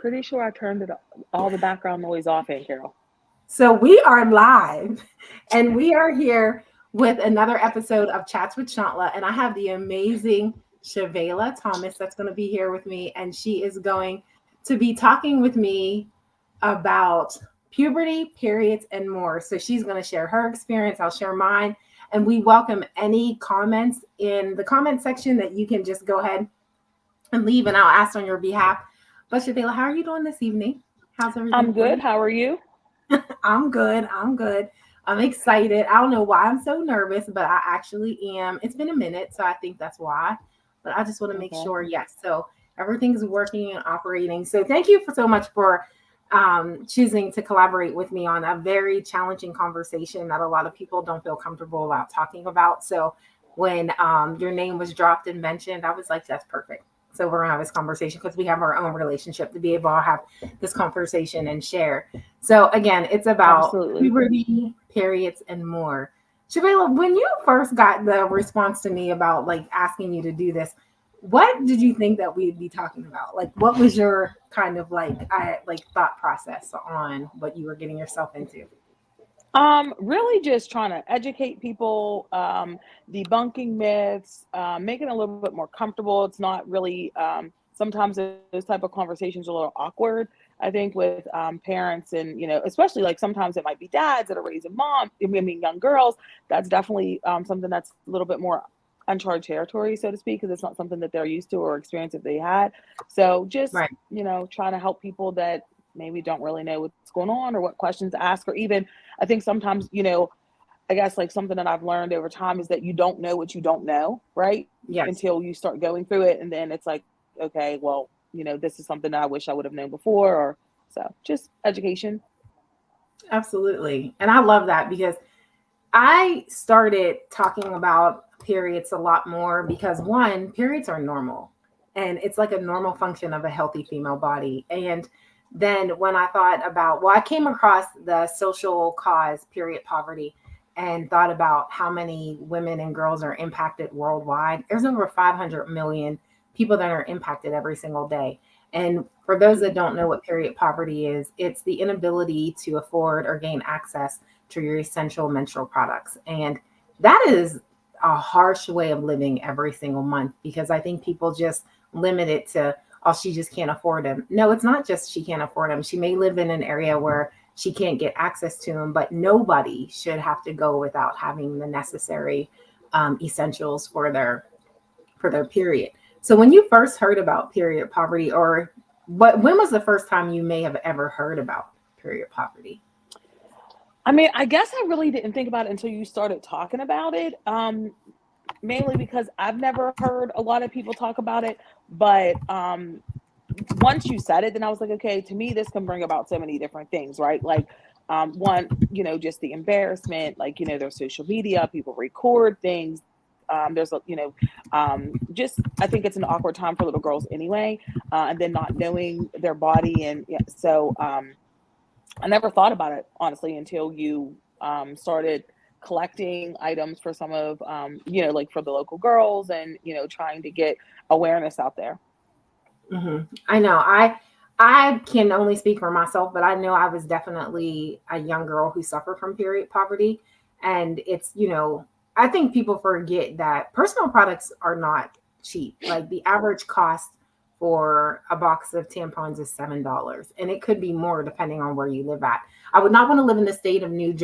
Pretty sure I turned all the background noise off, Aunt Carol. So we are live and we are here with another episode of Chats with Shantla. And I have the amazing Shavela Thomas that's going to be here with me. And she is going to be talking with me about puberty, periods, and more. So she's going to share her experience. I'll share mine. And we welcome any comments in the comment section that you can just go ahead and leave, and I'll ask on your behalf. But Shavela, how are you doing this evening? How's everything I'm for good. you? How are you? I'm good. I'm good. I'm excited. I don't know why I'm so nervous, but I actually am. It's been a minute, so I think that's why. But I just want to make Okay. sure, yes. So everything's working and operating. So thank you so much for choosing to collaborate with me on a very challenging conversation that a lot of people don't feel comfortable about talking about. So when your name was dropped and mentioned, I was like, that's perfect. So we're gonna have this conversation because we have our own relationship to be able to have this conversation and share. So again, it's about Absolutely. puberty, periods, and more. Shavela, when you first got the response to me about like asking you to do this, what did you think that we'd be talking about? Like, what was your kind of like thought process on what you were getting yourself into? Really just trying to educate people, debunking myths, making it a little bit more comfortable. It's not really, sometimes those type of conversations are a little awkward, I think, with parents and, especially like sometimes it might be dads that are raising young girls. That's definitely something that's a little bit more uncharted territory, so to speak, because it's not something that they're used to or experience if they had. So just, Right. trying to help people that maybe don't really know what's going on or what questions to ask, or even I think sometimes, I guess like something that I've learned over time is that you don't know what you don't know, right? Yes. Until you start going through it. And then it's like, okay, well, this is something that I wish I would have known before. Or so just education. Absolutely. And I love that because I started talking about periods a lot more because one, periods are normal and it's like a normal function of a healthy female body. And then when I thought about, well, I came across the social cause, period poverty, and thought about how many women and girls are impacted worldwide. There's over 500 million people that are impacted every single day. And for those that don't know what period poverty is, it's the inability to afford or gain access to your essential menstrual products. And that is a harsh way of living every single month because I think people just limit it to, oh, she just can't afford them. No, it's not just she can't afford them. She may live in an area where she can't get access to them, but nobody should have to go without having the necessary essentials for their period. So when you first heard about period poverty, or when was the first time you may have ever heard about period poverty? I mean, I guess I really didn't think about it until you started talking about it. Mainly because I've never heard a lot of people talk about it, but once you said it, then I was like, okay, to me, this can bring about so many different things, right? Like, one, just the embarrassment, like, there's social media, people record things. Just I think it's an awkward time for little girls anyway, and then not knowing their body, and yeah, so I never thought about it honestly until you started collecting items for some of like for the local girls and trying to get awareness out there. I know. I can only speak for myself, but I know I was definitely a young girl who suffered from period poverty. And it's, I think people forget that personal products are not cheap. Like the average cost for a box of tampons is $7, and it could be more depending on where you live at. I would not want to live in the state of New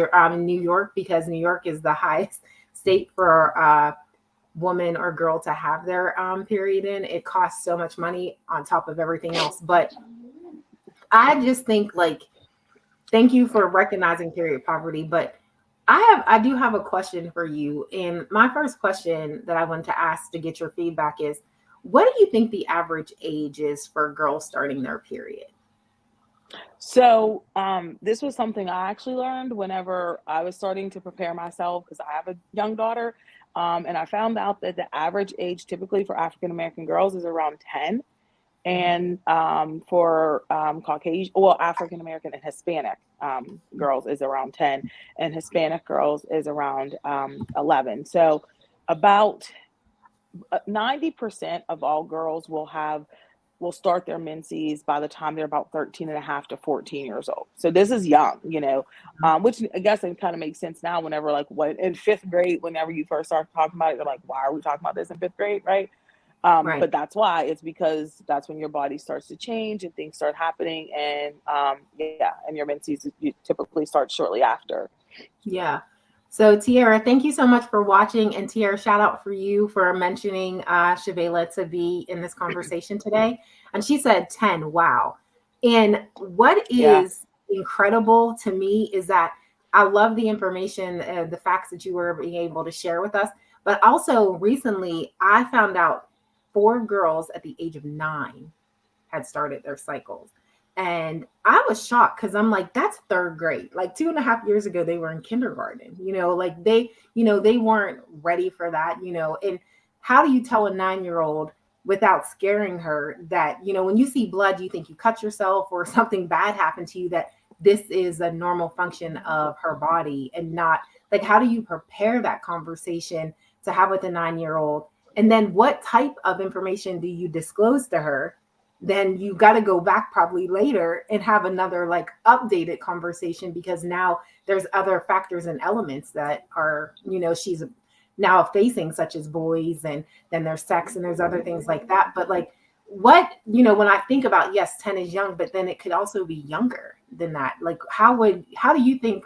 York because New York is the highest state for woman or girl to have their period in. It costs so much money on top of everything else. But I just think like thank you for recognizing period poverty. But I do have a question for you. And my first question that I want to ask to get your feedback is what do you think the average age is for girls starting their period? So this was something I actually learned whenever I was starting to prepare myself because I have a young daughter. And I found out that the average age typically for African American girls is around 10. And for Caucasian, well, African American and Hispanic girls is around 10, and Hispanic girls is around 11. So about 90% of all girls will have will start their menses by the time they're about 13 and a half to 14 years old. So this is young, which I guess it kind of makes sense now whenever like what in fifth grade, whenever you first start talking about it, they're like, why are we talking about this in fifth grade? Right. Right. But that's why. It's because that's when your body starts to change and things start happening. And yeah, and your menses you typically start shortly after. Yeah. So Tiara, thank you so much for watching. And Tiara, shout out for you for mentioning Shavela to be in this conversation today. And she said 10. Wow. And what Yeah. is incredible to me is that I love the information, the facts that you were being able to share with us. But also recently, I found out 4 girls at the age of 9 had started their cycles. And I was shocked because I'm like, that's third grade. Like 2.5 years ago, they were in kindergarten, like they weren't ready for that, And how do you tell a 9-year old without scaring her that, when you see blood, you think you cut yourself or something bad happened to you, that this is a normal function of her body and not like, how do you prepare that conversation to have with a 9-year old? And then what type of information do you disclose to her? Then you got to go back probably later and have another like updated conversation because now there's other factors and elements that are, she's now facing, such as boys, and then there's sex and there's other things like that. But like what, when I think about, yes, 10 is young, but then it could also be younger than that. Like how do you think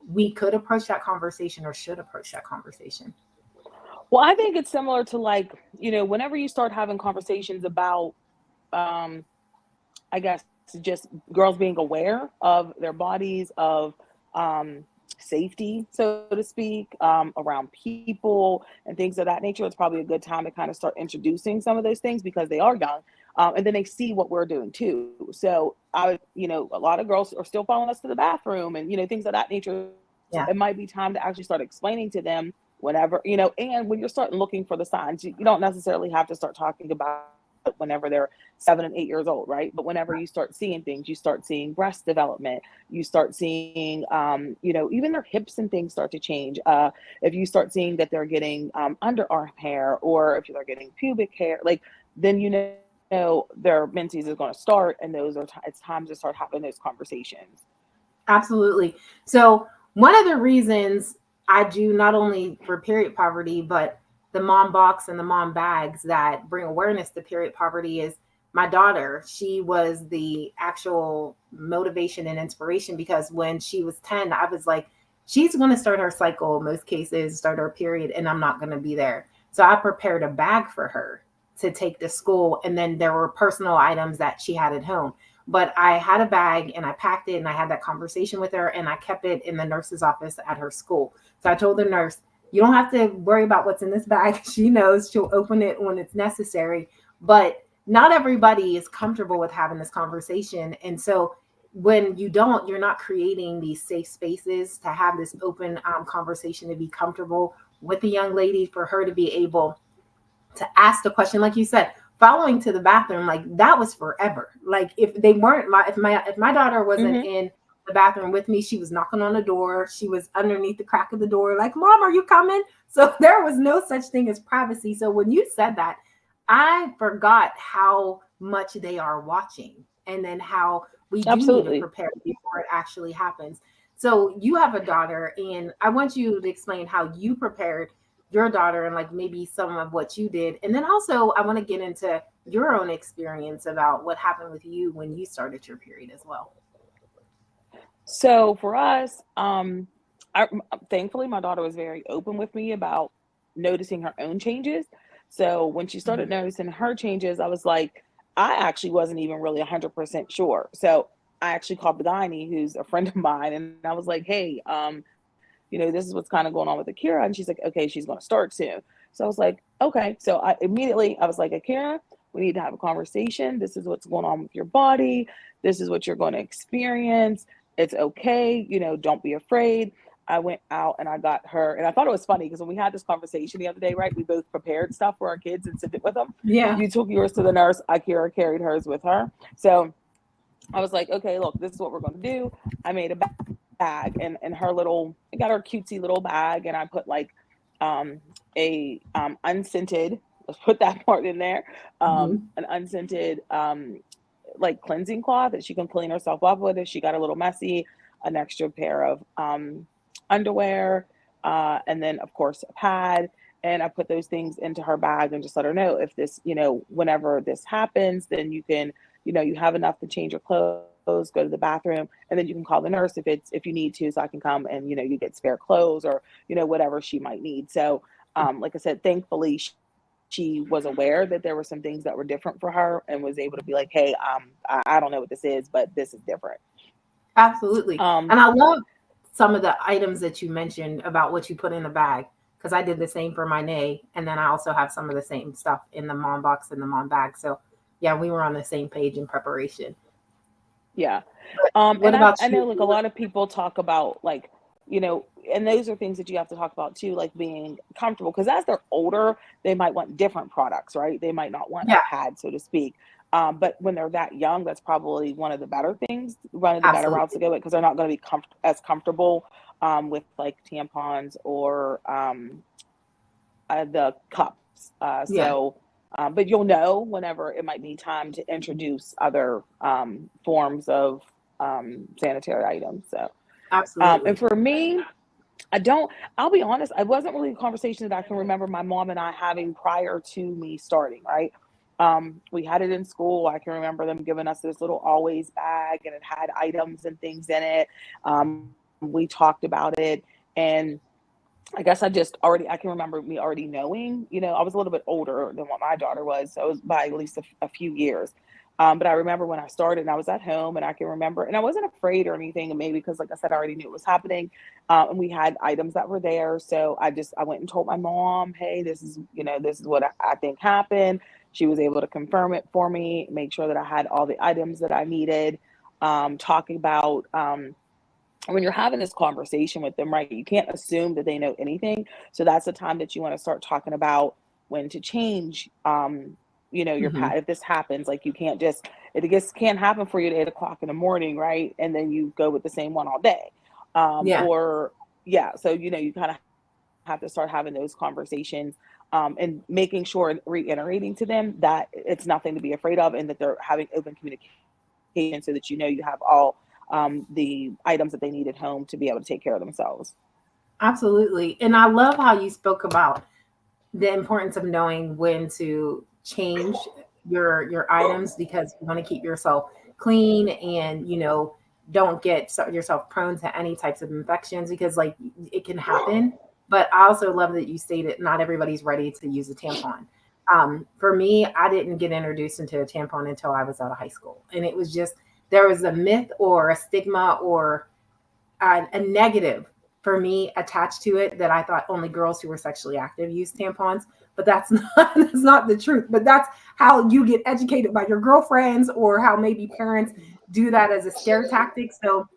we could approach that conversation or should approach that conversation? Well, I think it's similar to like, whenever you start having conversations about, um, I guess, just girls being aware of their bodies, of safety, so to speak, around people and things of that nature. It's probably a good time to kind of start introducing some of those things because they are young. And then they see what we're doing too. So a lot of girls are still following us to the bathroom and, things of that nature. So Yeah. it might be time to actually start explaining to them whenever, and when you're starting looking for the signs, you don't necessarily have to start talking about it whenever they're 7 and 8 years old, right? But whenever you start seeing things, you start seeing breast development, you start seeing, even their hips and things start to change. If you start seeing that they're getting underarm hair, or if they're getting pubic hair, like then their menses is going to start, and those are it's time to start having those conversations. Absolutely. So one of the reasons I do not only for period poverty, but the mom box and the mom bags that bring awareness to period poverty is my daughter. She was the actual motivation and inspiration because when she was 10, I was like, she's going to start her cycle, most cases, start her period, and I'm not going to be there. So I prepared a bag for her to take to school. And then there were personal items that she had at home. But I had a bag and I packed it and I had that conversation with her and I kept it in the nurse's office at her school. So I told the nurse, you don't have to worry about what's in this bag. She knows she'll open it when it's necessary. But not everybody is comfortable with having this conversation. And so when you're not creating these safe spaces to have this open conversation, to be comfortable with the young lady, for her to be able to ask the question, like you said, following to the bathroom, like that was forever. Like if they weren't if my daughter wasn't Mm-hmm. in the bathroom with me, she was knocking on the door. She was underneath the crack of the door, like, Mom, are you coming? So there was no such thing as privacy. So when you said that, I forgot how much they are watching and then how we do need to Absolutely. prepare before it actually happens. So you have a daughter, and I want you to explain how you prepared your daughter and like maybe some of what you did. And then also I want to get into your own experience about what happened with you when you started your period as well. So for us, thankfully my daughter was very open with me about noticing her own changes. So when she started Mhm. noticing her changes, I was like, I actually wasn't even really 100% sure. So I actually called the gynae, who's a friend of mine, and I was like, hey, this is what's kind of going on with Akira. And she's like, okay, she's going to start soon. So I was like, okay. So I was like, Akira, we need to have a conversation. This is what's going on with your body. This is what you're going to experience. It's okay. Don't be afraid. I went out and I got her, and I thought it was funny because when we had this conversation the other day, right, we both prepared stuff for our kids and sent it with them. Yeah. You took yours to the nurse. Akira carried hers with her. So I was like, okay, look, this is what we're going to do. I made a bag, and I got her cutesy little bag, and I put like um, a unscented let's put that part in there. Mhm. An unscented like cleansing cloth that she can clean herself up with if she got a little messy, an extra pair of underwear, and then of course a pad. And I put those things into her bag and just let her know if this, whenever this happens, then you can, you have enough to change your clothes, go to the bathroom, and then you can call the nurse if you need to, so I can come and you get spare clothes or whatever she might need. So, like I said, thankfully she was aware that there were some things that were different for her and was able to be like, hey, I don't know what this is, but this is different. Absolutely. Um, And I love some of the items that you mentioned about what you put in the bag because I did the same for my nay. And then I also have some of the same stuff in the mom box and the mom bag. So, yeah, we were on the same page in preparation. Yeah. But what And about I you? know like a lot of people talk about like, and those are things that you have to talk about too, like being comfortable. Because as they're older, they might want different products, right? They might not want a Yeah, pad, so to speak. But when they're that young, that's probably one of the better things, one of the better routes to absolutely. go with, because they're not going to be as comfortable with like tampons or the cups. Yeah, But you'll know whenever it might be time to introduce other forms of sanitary items. So, and absolutely. for me, I don't, I'll be honest, I wasn't really a conversation that I can remember my mom and I having prior to me starting, right? We had it in school. I can remember them giving us this little always bag and it had items and things in it. We talked about it. And I guess I can remember me already knowing, I was a little bit older than what my daughter was. So it was by at least a few years. But I remember when I started and I was at home and I can remember, and I wasn't afraid or anything. And maybe because, like I said, I already knew it was happening. And we had items that were there. So I went and told my mom, hey, this is what I think happened. She was able to confirm it for me, make sure that I had all the items that I needed. Talking about, when you're having this conversation with them, right, you can't assume that they know anything. So that's the time that you want to start talking about when to change, your Hmm. pad. If this happens, like it just can't happen for you at 8 o'clock in the morning, right? And then you go with the same one all day. Yeah, Or yeah, so, you kind of have to start having those conversations, and making sure and reiterating to them that it's nothing to be afraid of and that they're having open communication so that you have all the items that they need at home to be able to take care of themselves. absolutely. And I love how you spoke about the importance of knowing when to change your items because you want to keep yourself clean and don't get yourself prone to any types of infections because like it can happen. But I also love that you stated not everybody's ready to use a tampon. For me, I didn't get introduced into a tampon until I was out of high school, and it was just there was a myth or a stigma or a negative for me attached to it that I thought only girls who were sexually active use tampons, but that's not the truth. But that's how you get educated by your girlfriends or how maybe parents do that as a scare tactic. So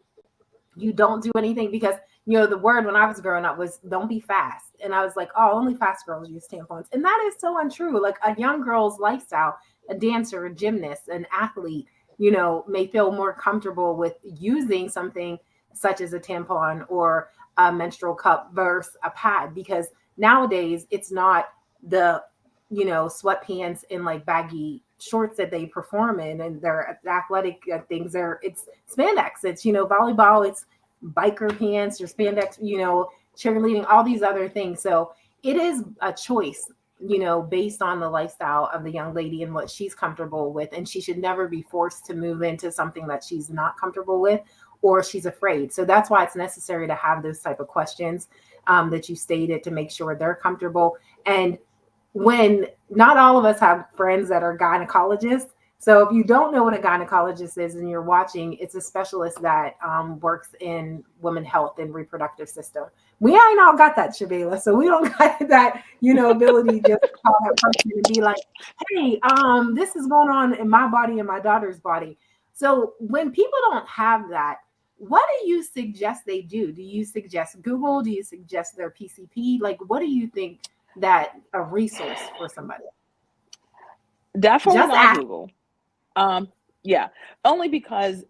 you don't do anything because the word when I was growing up was don't be fast. And I was like, oh, only fast girls use tampons. And that is so untrue. Like a young girl's lifestyle, a dancer, a gymnast, an athlete, may feel more comfortable with using something such as a tampon or a menstrual cup versus a pad because nowadays it's not the sweatpants and like baggy shorts that they perform in and their athletic things are it's spandex, it's volleyball, it's biker pants or spandex, cheerleading, all these other things. So it is a choice, based on the lifestyle of the young lady and what she's comfortable with. And she should never be forced to move into something that she's not comfortable with or she's afraid. So that's why it's necessary to have those type of questions that you stated to make sure they're comfortable. And when not all of us have friends that are gynecologists. So if you don't know what a gynecologist is and you're watching, it's a specialist that works in women health and reproductive system. We ain't all got that, Shabela. So we don't got that, ability just to call that person and be like, hey, this is going on in my body and my daughter's body. So when people don't have that, what do you suggest they do? Do you suggest Google? Do you suggest their PCP? Like, what do you think that a resource for somebody? Definitely Just not ask. Google. Um, yeah, only because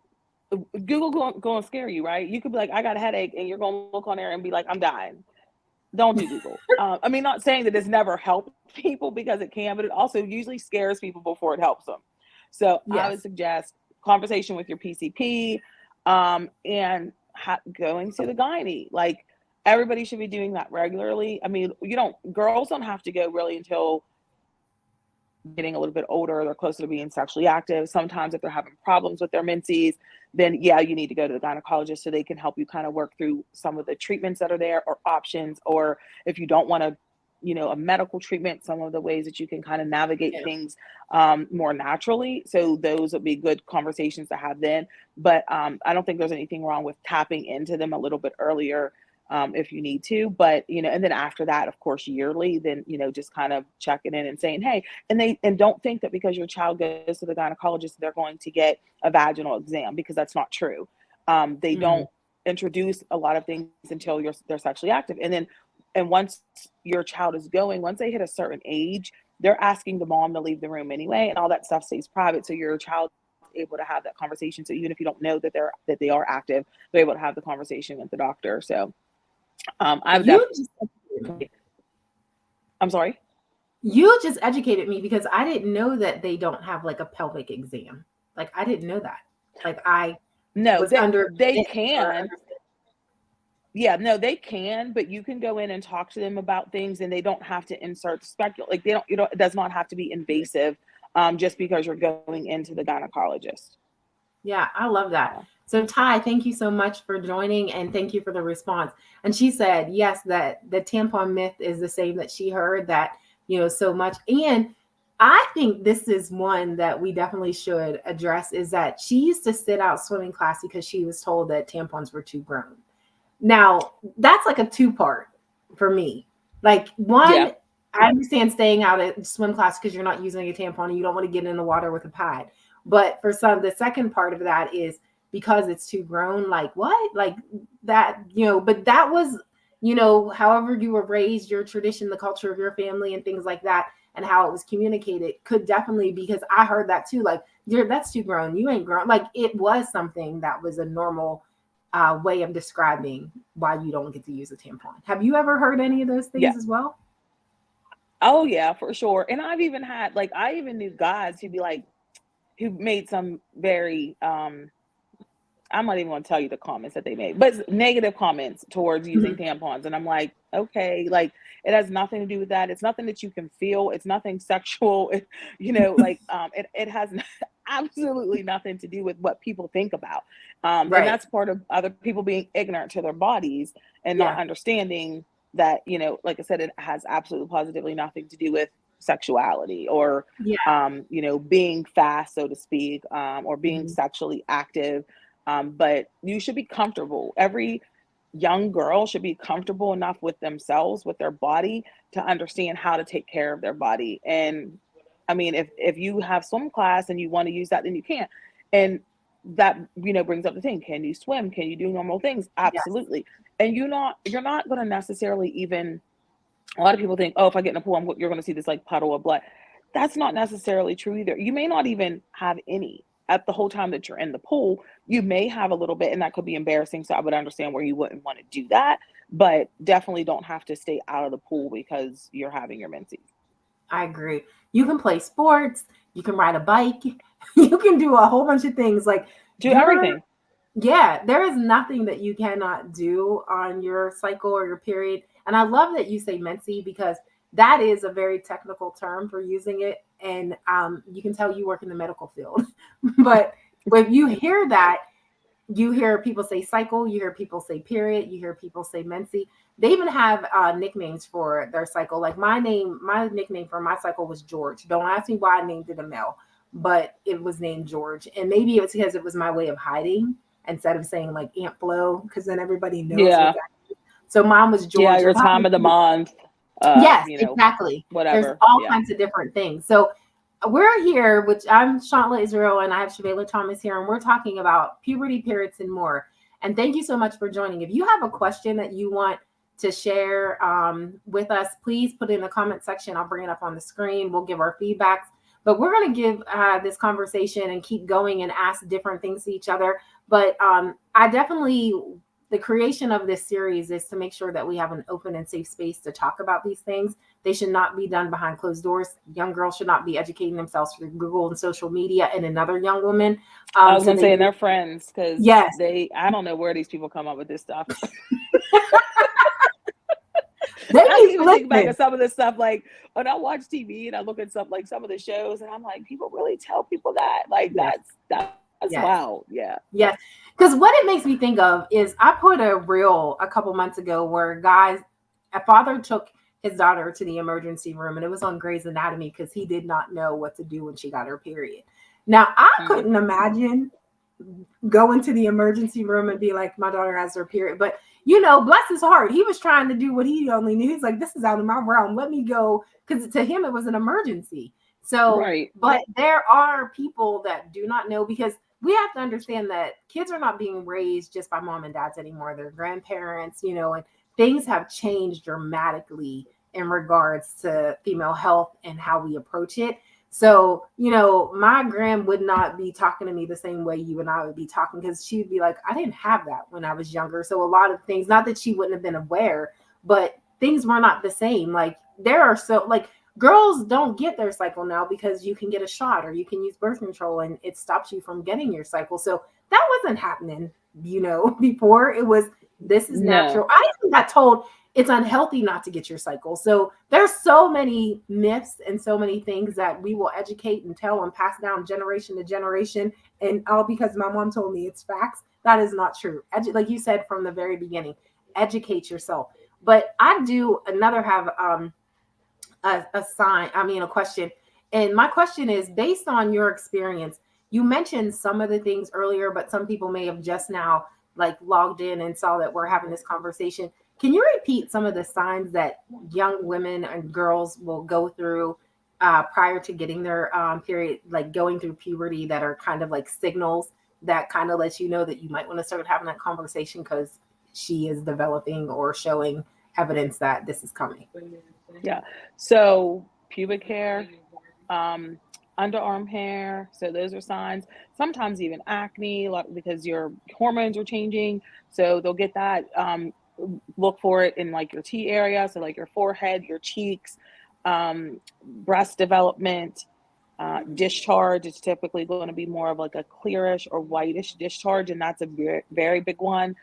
Google going to scare you, right? You could be like, I got a headache, and you're going to look on there and be like, I'm dying. don't do Google. I mean, not saying that it's never helped people because it can, but it also usually scares people before it helps them. So I would Yes. suggest conversation with your PCP, and going to the gynae. Like everybody should be doing that regularly. I mean, girls don't have to go really until getting a little bit older, they're closer to being sexually active. Sometimes if they're having problems with their menses, then yeah, you need to go to the gynecologist so they can help you kind of work through some of the treatments that are there or options. Or if you don't want to, a medical treatment, some of the ways that you can kind of navigate Yeah. things more naturally. So those would be good conversations to have then. But I don't think there's anything wrong with tapping into them a little bit earlier, if you need to. But, and then after that, of course, yearly, then, just kind of checking in and saying, hey, and don't think that because your child goes to the gynecologist, they're going to get a vaginal exam, because that's not true. They Mm. don't introduce a lot of things until they're sexually active. And once your child is going, once they hit a certain age, they're asking the mom to leave the room anyway, and all that stuff stays private. So your child is able to have that conversation. So even if you don't know that they are active, they're able to have the conversation with the doctor. So I've You just definitely. I'm sorry. you just educated me because I didn't know that they don't have like a pelvic exam. Like I didn't know that. Like I No, was they under they it or can. understand. Yeah, no, they can, but you can go in and talk to them about things, and they don't have to insert speculate. Like they don't, it does not have to be invasive, just because you're going into the gynecologist. Yeah, I love that. Yeah. So Ty, thank you so much for joining and thank you for the response. And she said, yes, that the tampon myth is the same that she heard that, so much. And I think this is one that we definitely should address is that she used to sit out swimming class because she was told that tampons were too grown. Now, that's like a two-part for me. Like Yeah. one, I understand staying out at swim class because you're not using a tampon and you don't want to get in the water with a pad. But for some, the second part of that is because it's too grown, like what? Like that, but that was, however you were raised, your tradition, the culture of your family and things like that, and how it was communicated could definitely, because I heard that too, like, that's too grown. You ain't grown. Like it was something that was a normal way of describing why you don't get to use a tampon. Have you ever heard any of those Yeah. things as well? Oh yeah, for sure. And I've even had, like, I even knew guys who made some very I'm not even going to tell you the comments that they made, but negative comments towards using Mhm. tampons. And I'm like, okay, like it has nothing to do with that. It's nothing that you can feel. It's nothing sexual. It has absolutely nothing to do with what people think about. And Right. that's part of other people being ignorant to their bodies and not Yeah. understanding that, like I said, it has absolutely positively nothing to do with sexuality or, Yeah. being fast, so to speak, or being Mhm. sexually active. But you should be comfortable. Every young girl should be comfortable enough with themselves, with their body, to understand how to take care of their body. And I mean, if you have swim class and you want to use that, then you can. And that, brings up the thing: can you swim? Can you do normal things? Yes. Absolutely. And you're not going to necessarily even. A lot of people think, oh, if I get in a pool, you're going to see this like puddle of blood. That's not necessarily true either. You may not even have any at the whole time that you're in the pool. You may have a little bit, and that could be embarrassing. So I would understand where you wouldn't want to do that, but definitely don't have to stay out of the pool because you're having your menses. I agree. You can play sports, you can ride a bike, you can do a whole bunch of things. Like Do you're everything. Yeah, there is nothing that you cannot do on your cycle or your period. And I love that you say menses because that is a very technical term for using it. And you can tell you work in the medical field. But when you hear that, you hear people say cycle, you hear people say period, you hear people say menses. They even have nicknames for their cycle. Like my nickname for my cycle was George. Don't ask me why I named it a male, but it was named George. And maybe it's because it was my way of hiding instead of saying like Aunt Flo, because then everybody knows what Yeah. that is. So mine was Yeah. George. Your time of the month, Yes, exactly. There's whatever. all Yeah. kinds of different things. So we're here, which I'm Shantla Israel and I have Shavela Thomas here, and we're talking about puberty, periods, and more. And thank you so much for joining. If you have a question that you want to share with us, please put it in the comment section. I'll bring it up on the screen. We'll give our feedbacks. But we're going to give this conversation and keep going and ask different things to each other. But I definitely the creation of this series is to make sure that we have an open and safe space to talk about these things. They should not be done behind closed doors. Young girls should not be educating themselves through Google and social media and another young woman. I was gonna say, and they're friends, because yes, I don't know where these people come up with this stuff. I even think back at some of this stuff, like when I watch TV and I look at some of the shows, and I'm like, people really tell people that, like, that's yes. wow. Yeah. Yes. Because what it makes me think of is I put a reel a couple months ago where a father took his daughter to the emergency room, and it was on Grey's Anatomy because he did not know what to do when she got her period. Now, I couldn't imagine going to the emergency room and be like, my daughter has her period. But, bless his heart, he was trying to do what he only knew. He's like, this is out of my realm. Let me go. Because to him, it was an emergency. So, right. But there are people that do not know, because we have to understand that kids are not being raised just by mom and dads anymore. They're grandparents, and things have changed dramatically in regards to female health and how we approach it. So, my gram would not be talking to me the same way you and I would be talking, because she would be like, I didn't have that when I was younger. So a lot of things, not that she wouldn't have been aware, but things were not the same. Like girls don't get their cycle now because you can get a shot or you can use birth control and it stops you from getting your cycle. So that wasn't happening, before. It was, this is natural. I even got told it's unhealthy not to get your cycle. So there's so many myths and so many things that we will educate and tell and pass down generation to generation. And all because my mom told me it's facts. That is not true. Like you said from the very beginning, educate yourself. But I do have a question. And my question is, based on your experience, you mentioned some of the things earlier, but some people may have just now logged in and saw that we're having this conversation. Can you repeat some of the signs that young women and girls will go through prior to getting their period, like going through puberty, that are kind of like signals that kind of lets you know that you might want to start having that conversation because she is developing or showing evidence that this is coming? Yeah. So pubic hair, underarm hair. So those are signs. Sometimes even acne, because your hormones are changing. So they'll get that. Look for it in your T area. So your forehead, your cheeks, breast development, discharge is typically going to be more of a clearish or whitish discharge. And that's a very, very big one.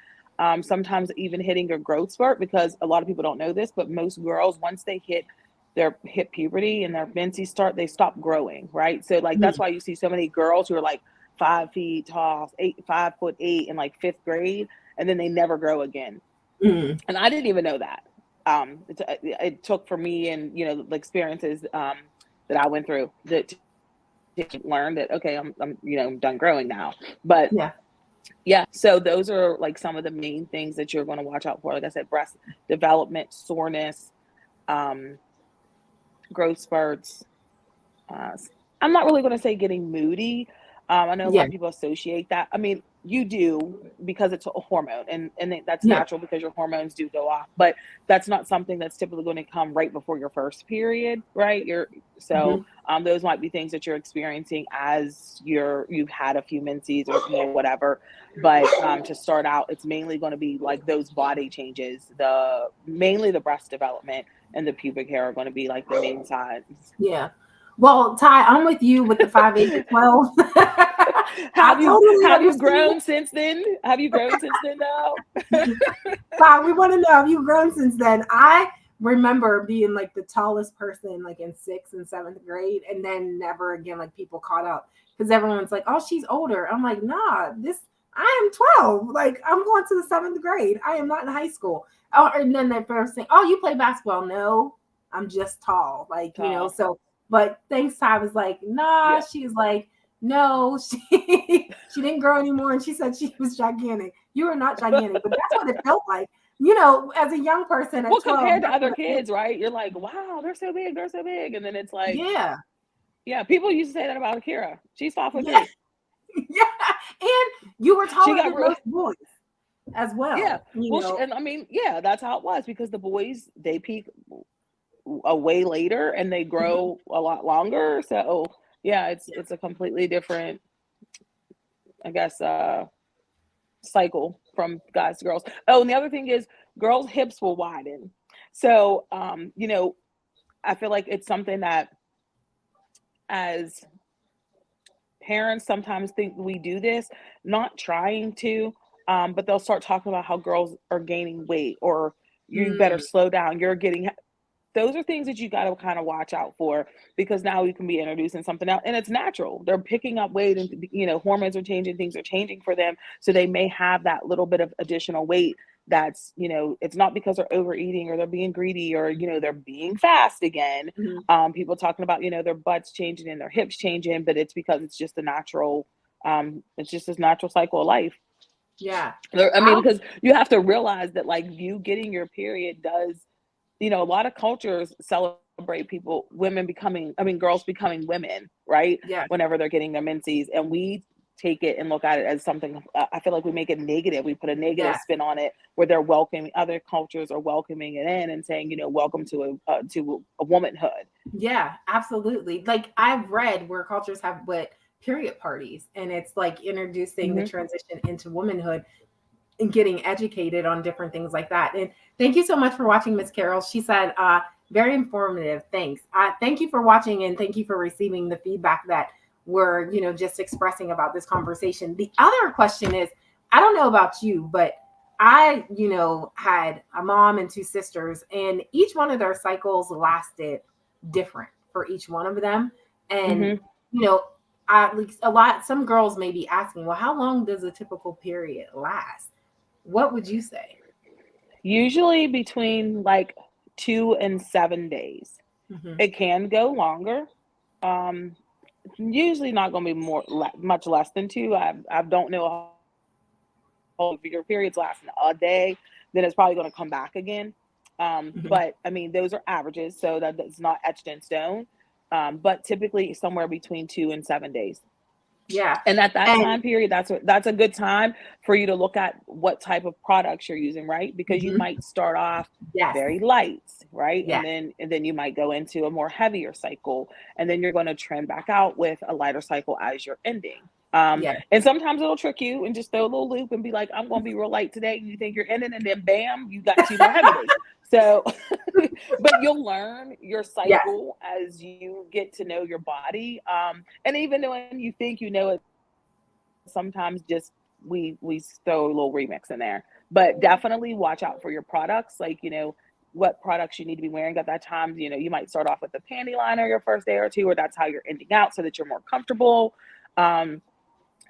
Sometimes even hitting your growth spurt, because a lot of people don't know this, but most girls, once they hit puberty and their menses start, they stop growing, right? So that's why you see so many girls who are 5 feet tall, 5'8" in 5th grade, and then they never grow again. And I didn't even know that. It took for me and the experiences that I went through to learn that, okay, I'm done growing now. But yeah, so those are some of the main things that you're going to watch out for. Like I said, breast development, soreness, growth spurts. I'm not really going to say getting moody. I know a lot of people associate that. I mean, you do, because it's a hormone, and that's natural because your hormones do go off. But that's not something that's typically going to come right before your first period, right? Those might be things that you're experiencing as you've had a few menses or whatever. But to start out, it's mainly going to be those body changes. Mainly the breast development and the pubic hair are going to be the main signs. Yeah. Well, Ty, I'm with you with the 5, 8, 12. Have you grown since then? Have you grown since then though? Ty, we want to know, have you grown since then? I remember being the tallest person in 6th and 7th grade, and then never again people caught up, because everyone's like, oh, she's older. I'm like, nah, I am 12. I'm going to the 7th grade. I am not in high school. Oh, and then they first thing, oh, you play basketball? No, I'm just tall. So. But thanks, Ty was like, nah. Yeah. She was like, no, she didn't grow anymore, and she said she was gigantic. You are not gigantic, but that's what it felt like. As a young person at 12, compared to other kids, right? You're like, wow, they're so big, and then it's yeah. People used to say that about Akira. She's 5'3". Yeah, and you were taller than most boys as well. Yeah, and I mean, yeah, that's how it was, because the boys, they peak a way later and they grow a lot longer. So yeah, it's a completely different, I guess, cycle. from guys to girls. Oh, and the other thing is girls' hips will widen. So, I feel like it's something that as parents sometimes think we do this, not trying to, but they'll start talking about how girls are gaining weight or you better Mm, slow down. You're getting those are things that you got to kind of watch out for because now you can be introducing something else and it's natural. They're picking up weight and hormones are changing, things are changing for them. So they may have that little bit of additional weight that's, it's not because they're overeating or they're being greedy or, they're being fast again. mhm. People talking about, their butts changing and their hips changing, but it's because it's just a natural, it's just this natural cycle of life. Yeah. I mean, I, because you have to realize that like you getting your period does, a lot of cultures celebrate girls becoming women, right? yeah. Whenever they're getting their menses. And we take it and look at it as something, I feel like we make it negative. We put a negative Yeah. spin on it where they're welcoming, other cultures are welcoming it in and saying, welcome to a womanhood. Yeah, absolutely. Like I've read where cultures have what period parties, and it's like introducing the Hmm. transition into womanhood and getting educated on different things like that. And thank you so much for watching, Miss Carol. She said, very informative. Thanks. Thank you for watching and thank you for receiving the feedback that we're, just expressing about this conversation. The other question is, I don't know about you, but I, had a mom and two sisters, and each one of their cycles lasted different for each one of them. And, Hmm. you know, some girls may be asking, well, how long does a typical period last? What would you say? Usually between like 2 and 7 days. Hmm. It can go longer. Um, Usually not going to be much less than two. I don't know if your period's lasting a day, then it's probably going to come back again. Hmm. But I mean, those are averages, so that's not etched in stone. But typically somewhere between 2 and 7 days. Yeah. And at that And time period, that's a good time for you to look at what type of products you're using, right? Because you mhm, might start off yes, very light, right? yes, And then you might go into a more heavier cycle, and then you're going to trend back out with a lighter cycle as you're ending. yes, And sometimes it'll trick you and just throw a little loop and be like, I'm going to be real light today. And you think you're ending, and then bam, you got 2 more heavy days. So, but you'll learn your yes, cycle as you get to know your body. And even when you think you know it, sometimes just we throw a little remix in there. But definitely watch out for your products, like what products you need to be wearing at that time. You might start off with the panty liner your first day or two, or that's how you're ending out so that you're more comfortable. And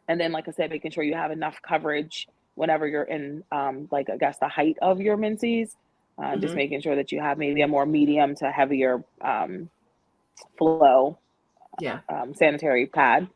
then, like I said, making sure you have enough coverage whenever you're in, like, I guess, the height of your menses. Just hmm, making sure that you have maybe a more medium to heavier flow yeah. sanitary pad.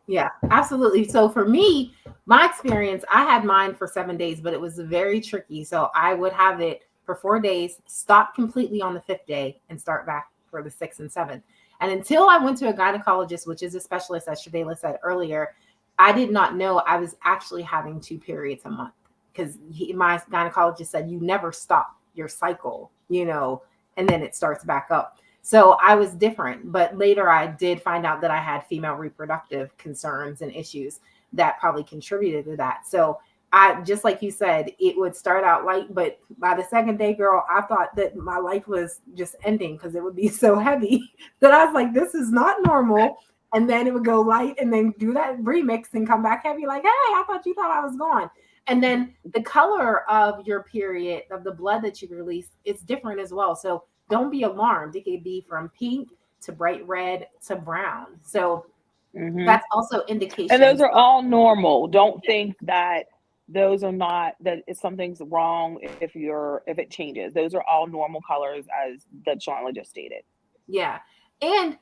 Yeah, absolutely. So for me, my experience, I had mine for 7 days, but it was very tricky. So I would have it for 4 days, stop completely on the fifth day, and start back for the sixth and seventh. And until I went to a gynecologist, which is a specialist, as Shavela said earlier, I did not know I was actually having 2 periods a month because my gynecologist said you never stop your cycle, and then it starts back up. So I was different, but later I did find out that I had female reproductive concerns and issues that probably contributed to that. So I, just like you said, it would start out light, but by the second day, girl, I thought that my life was just ending because it would be so heavy that I was like, this is not normal. And then it would go light and then do that remix and come back heavy, like, hey, I thought you thought I was gone. And then the color of your period, of the blood that you release, it's different as well. So don't be alarmed. It could be from pink to bright red to brown. So Hmm. that's also And those indications are of, all normal. Don't yeah, think that those are not, that if something's wrong if it changes. Those are all normal colors as that Shauna just stated. yeah. And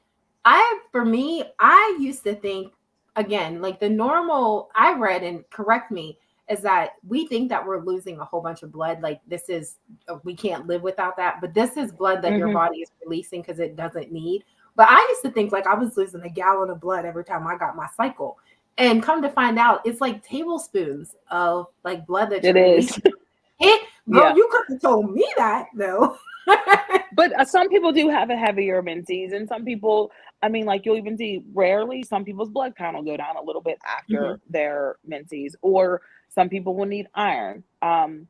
for me, I used to think, again, like the normal, I read, and correct me, is that we think that we're losing a whole bunch of blood. Like this is, we can't live without that. But this is blood that your Hmm. body is releasing because it doesn't need. But I used to think like I was losing a gallon of blood every time I got my cycle. And come to find out, it's like tablespoons of like blood that It you're releasing. is. It Girl, Yeah. you could have told me that though. But some people do have a heavier menses, and some people, I mean, like you'll even see rarely some people's blood count will go down a little bit Mhm. after their menses, or some people will need iron. And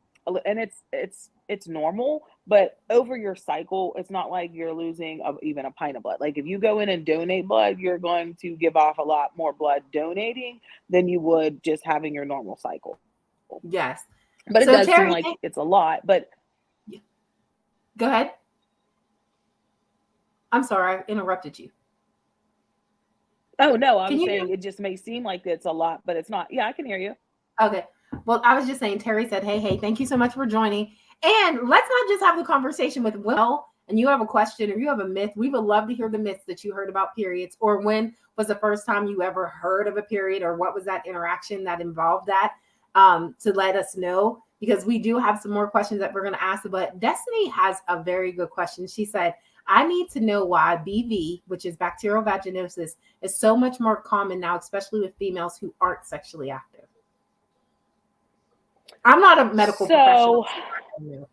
it's normal, but over your cycle, it's not like you're losing even a pint of blood. Like if you go in and donate blood, you're going to give off a lot more blood donating than you would just having your normal cycle. Yes. But it So does seem Terry, like it's a lot. But go ahead. I'm sorry, I interrupted you. oh no, I Can was you hear saying it just may seem like it's a lot, but it's not. Yeah, I can hear you. me? Okay. Well, I was just saying, Terry said, hey, thank you so much for joining. And let's not just have the conversation with Will and you have a question or you have a myth. We would love to hear the myths that you heard about periods, or when was the first time you ever heard of a period, or what was that interaction that involved that, to let us know, because we do have some more questions that we're going to ask. But Destiny has a very good question. She said, I need to know why BV, which is bacterial vaginosis, is so much more common now, especially with females who aren't sexually active. I'm not a medical professional. So,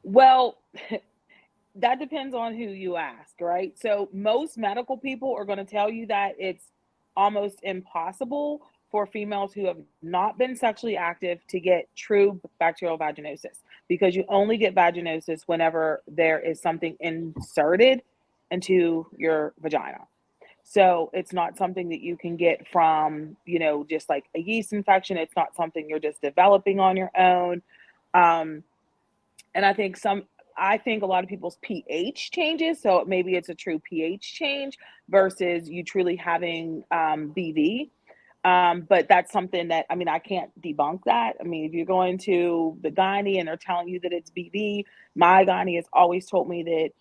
well, that depends on who you ask, right? So, most medical people are going to tell you that it's almost impossible for females who have not been sexually active to get true bacterial vaginosis, because you only get vaginosis whenever there is something inserted into your vagina. So it's not something that you can get from, just like a yeast infection. It's not something you're just developing on your own. Um, and I think a lot of people's pH changes. So maybe it's a true pH change versus you truly having BV. But that's something that, I mean, I can't debunk that. I mean, if you're going to the gynae and they're telling you that it's BV, my gynae has always told me that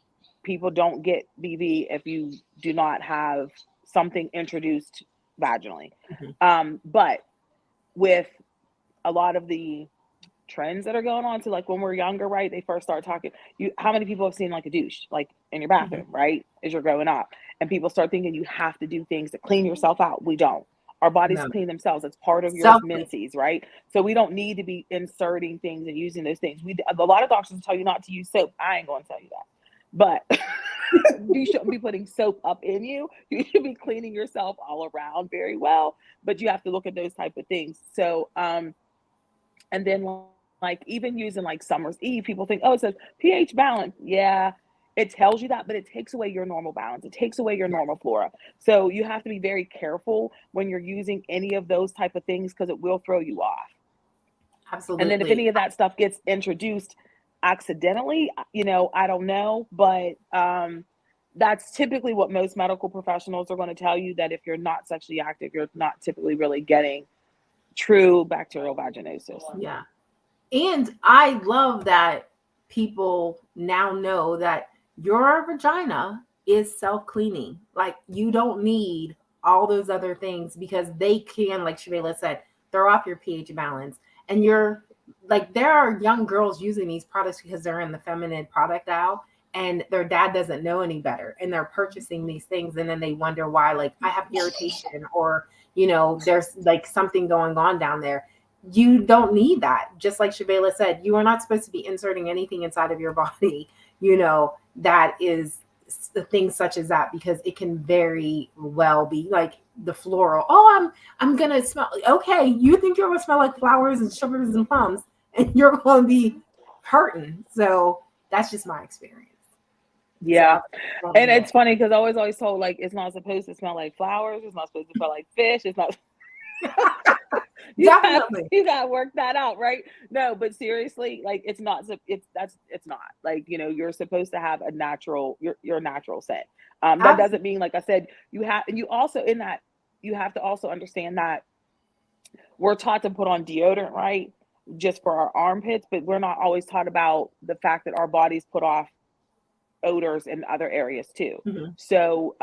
people don't get BV if you do not have something introduced vaginally. Mhm. But with a lot of the trends that are going on, so like when we're younger, right, they first start talking, how many people have seen like a douche like in your Mhm. bathroom, right, as you're growing up, and people start thinking you have to do things to clean yourself out. We don't. Our bodies No. clean themselves. It's part of your Self. menses, right? So we don't need to be inserting things and using those things. A lot of doctors will tell you not to use soap. I ain't going to tell you that, but you shouldn't be putting soap up in you. You should be cleaning yourself all around very well, but you have to look at those type of things. So and then like even using like Summer's Eve, people think, oh, it says pH balance. Yeah, it tells you that, but it takes away your normal balance. It takes away your Yes, normal flora. So you have to be very careful when you're using any of those type of things, because it will throw you off. And then if absolutely. any of that stuff gets introduced accidentally, I don't know, but that's typically what most medical professionals are going to tell you, that if you're not sexually active, you're not typically really getting true bacterial vaginosis. Yeah. And I love that people now know that your vagina is self cleaning. Like you don't need all those other things, because they can, like Shavela said, throw off your pH balance. And you're like, there are young girls using these products because they're in the feminine product aisle and their dad doesn't know any better. And they're purchasing these things. And then they wonder why, like, I have irritation, or, there's like something going on down there. You don't need that. Just like Shavela said, you are not supposed to be inserting anything inside of your body, that is the things such as that, because it can very well be like the floral. Oh, I'm gonna smell. Okay, you think you're gonna smell like flowers and sugars and plums, and you're gonna be hurting. So that's just my experience. So Yeah. I love to And hear it's funny because I was always told, like, it's not supposed to smell like flowers. It's not supposed to smell like fish. It's not. that. you got Definitely. you got to work that out, right? No, but seriously, like, it's not. It's not like, you're supposed to have a natural your natural scent. That doesn't mean, like I said, you have, and you also in that you have to also understand that we're taught to put on deodorant, right? Just for our armpits, but we're not always taught about the fact that our bodies put off odors in other areas too. Mhm. So,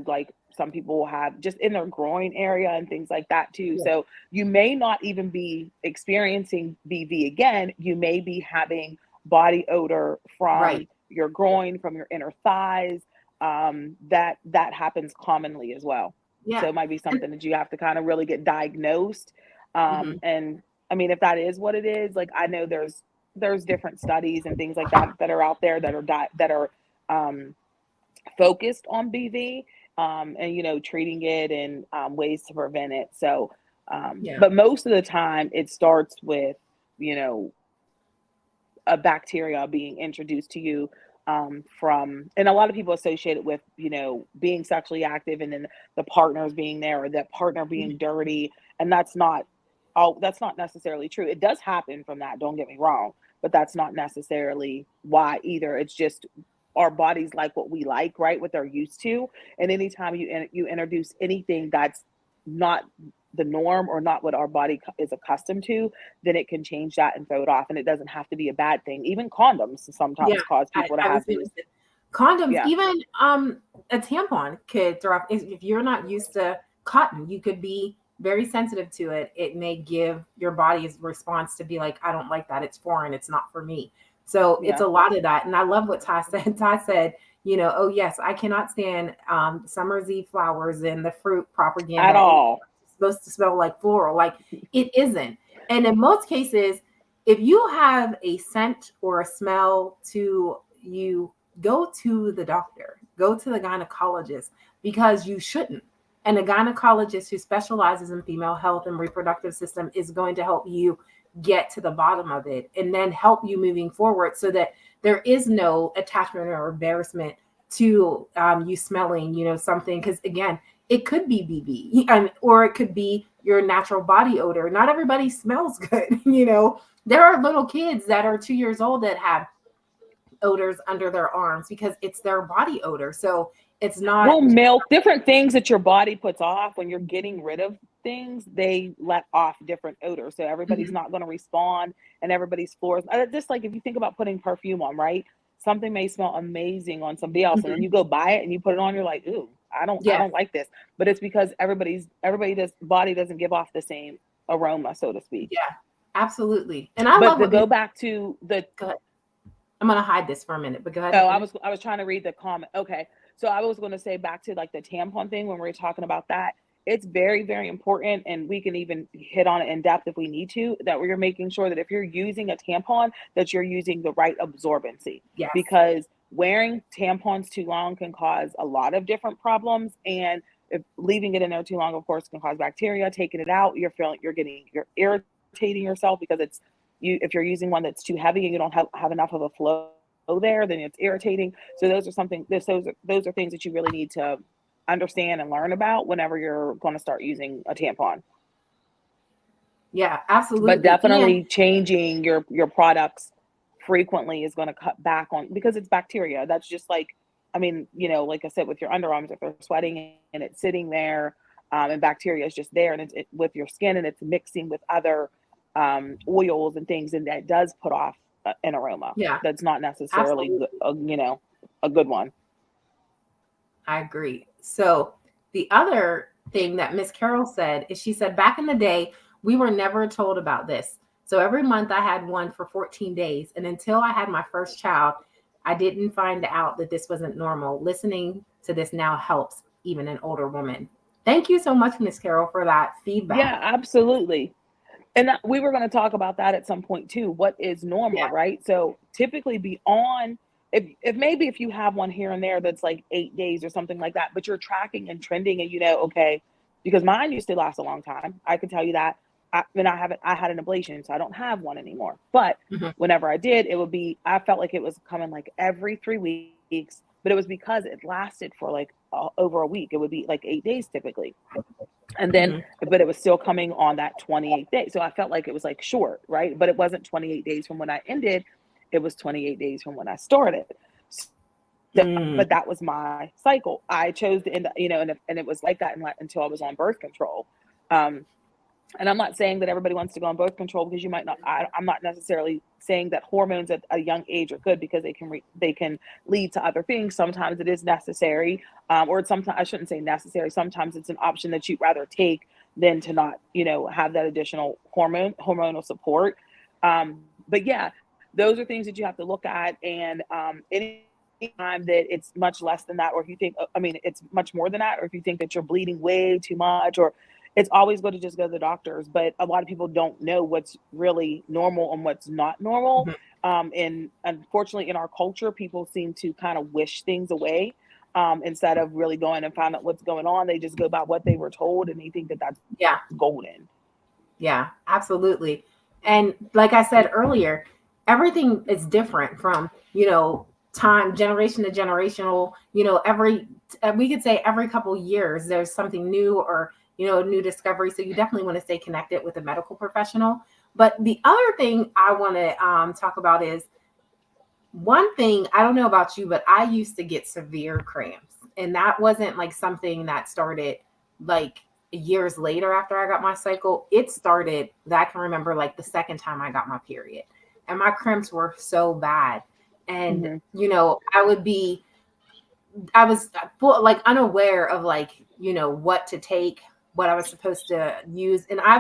like some people will have just in their groin area and things like that too. Yeah. So you may not even be experiencing BV again. You may be having body odor from Right. your groin, from your inner thighs. That happens commonly as well. So Yeah. it might be And, something that you have to kind of really get diagnosed. mhm. And I mean, if that is what it is, like I know there's there's different studies and things like that that are out there that are um, focused on BV, and treating it and ways to prevent it. So, Yeah. but most of the time, it starts with you know a bacteria being introduced to you from, and a lot of people associate it with being sexually active, and then the partners being there, or that partner being dirty, and that's not necessarily true. It does happen from that, don't get me wrong, but that's not necessarily why either. It's just our bodies like what we like, right? What they're used to. And anytime you introduce anything that's not the norm, or not what our body is accustomed to, then it can change that and throw it off. And it doesn't have to be a bad thing. Even condoms Yeah. sometimes cause people to I was have going to these. say condoms, Yeah. even a tampon could throw off. If you're not used to cotton, you could be very sensitive to it. It may give your body's response to be like, I don't like that. It's foreign. It's not for me. So it's Yeah. a lot of that. And I love what Ty said. Ty said, oh yes, I cannot stand summer's eve flowers and the fruit propaganda. At And all. it's supposed to smell like floral. Like, it isn't. And in most cases, if you have a scent or a smell to you, go to the doctor, go to the gynecologist, because you shouldn't. And a gynecologist who specializes in female health and reproductive system is going to help you get to the bottom of it, and then help you moving forward, so that there is no attachment or embarrassment to you smelling, something. Because again, it could be BB, or it could be your natural body odor. Not everybody smells good. There are little kids that are 2 years old that have odors under their arms because it's their body odor. So it's not. Well, milk, different things that your body puts off when you're getting rid of things, they let off different odors. So everybody's Mhm. not going to respond, and everybody's floors. Just like if you think about putting perfume on, right? Something may smell amazing on somebody else, and then Mhm. you go buy it and you put it on, you're like, ooh, I Yeah, don't like this. But it's because everybody does body doesn't give off the same aroma, so to speak. yeah, absolutely. And I But love to what go Miss. back to the Go ahead. I'm gonna hide this for a minute, but go ahead Oh, and I finish. was I was trying to read the comment. Okay. So I was going to say back to like the tampon thing when we were talking about that. It's very, very important, and we can even hit on it in depth if we need to, that we're making sure that if you're using a tampon, that you're using the right absorbency. Yes. Because wearing tampons too long can cause a lot of different problems. And if leaving it in there too long, of course, can cause bacteria. Taking it out, you're irritating yourself, because it's you if you're using one that's too heavy and you don't have enough of a flow there, then it's irritating. So those are things that you really need to understand and learn about whenever you're going to start using a tampon. Yeah, But absolutely. And definitely changing your products frequently is going to cut back on, because it's bacteria. That's just like, I mean, like I said, with your underarms, if they're sweating and it's sitting there, and bacteria is just there, and with your skin, and it's mixing with other oils and things, and that does put off an aroma yeah, that's not necessarily good, absolutely. a good one. I agree. So the other thing that Miss Carol said is, she said, back in the day, we were never told about this. So every month I had one for 14 days. And until I had my first child, I didn't find out that this wasn't normal. Listening to this now helps even an older woman. Thank you so much, Miss Carol, for that Yeah, feedback. absolutely. And we were going to talk about that at some point too. What is Yeah. normal, right? So typically beyond, if maybe if you have one here and there that's like 8 days or something like that, but you're tracking and trending, and okay, because mine used to last a long time. I can tell you that. I had an ablation, so I don't have one anymore. But Mhm. whenever I did, I felt like it was coming like every 3 weeks, but it was because it lasted for like over a week. It would be like 8 days typically. And then, Mhm. but it was still coming on that 28th day. So I felt like it was like short, right? But it wasn't 28 days from when I ended, it was 28 days from when I started. So, Mm. but that was my cycle. I chose to end, and it was like that until I was on birth control. Um, and I'm not saying that everybody wants to go on birth control, because you might not. I'm not necessarily saying that hormones at a young age are good, because they can lead to other things. Sometimes it is necessary, or sometimes I shouldn't say necessary. Sometimes it's an option that you'd rather take than to not, have that additional hormonal support. But yeah, those are things that you have to look at, and any time that it's much less than that, or if you think, I mean, it's much more than that, or if you think that you're bleeding way too much, or it's always good to just go to the doctors. But a lot of people don't know what's really normal and what's not normal. Mhm. And unfortunately, in our culture, people seem to kind of wish things away, instead of really going and find out what's going on. They just go by what they were told, and they think that that's Yeah. golden. Yeah, absolutely. And like I said earlier, everything is different from, time, generation to generational, we could say every couple years there's something new or, a new discovery. So you definitely want to stay connected with a medical professional. But the other thing I want to talk about is one thing, I don't know about you, but I used to get severe cramps. And that wasn't like something that started like years later after I got my cycle. It started that I can remember like the second time I got my period. And my cramps were so bad. And, Hmm. I was like unaware of like, what to take, what I was supposed to use. And I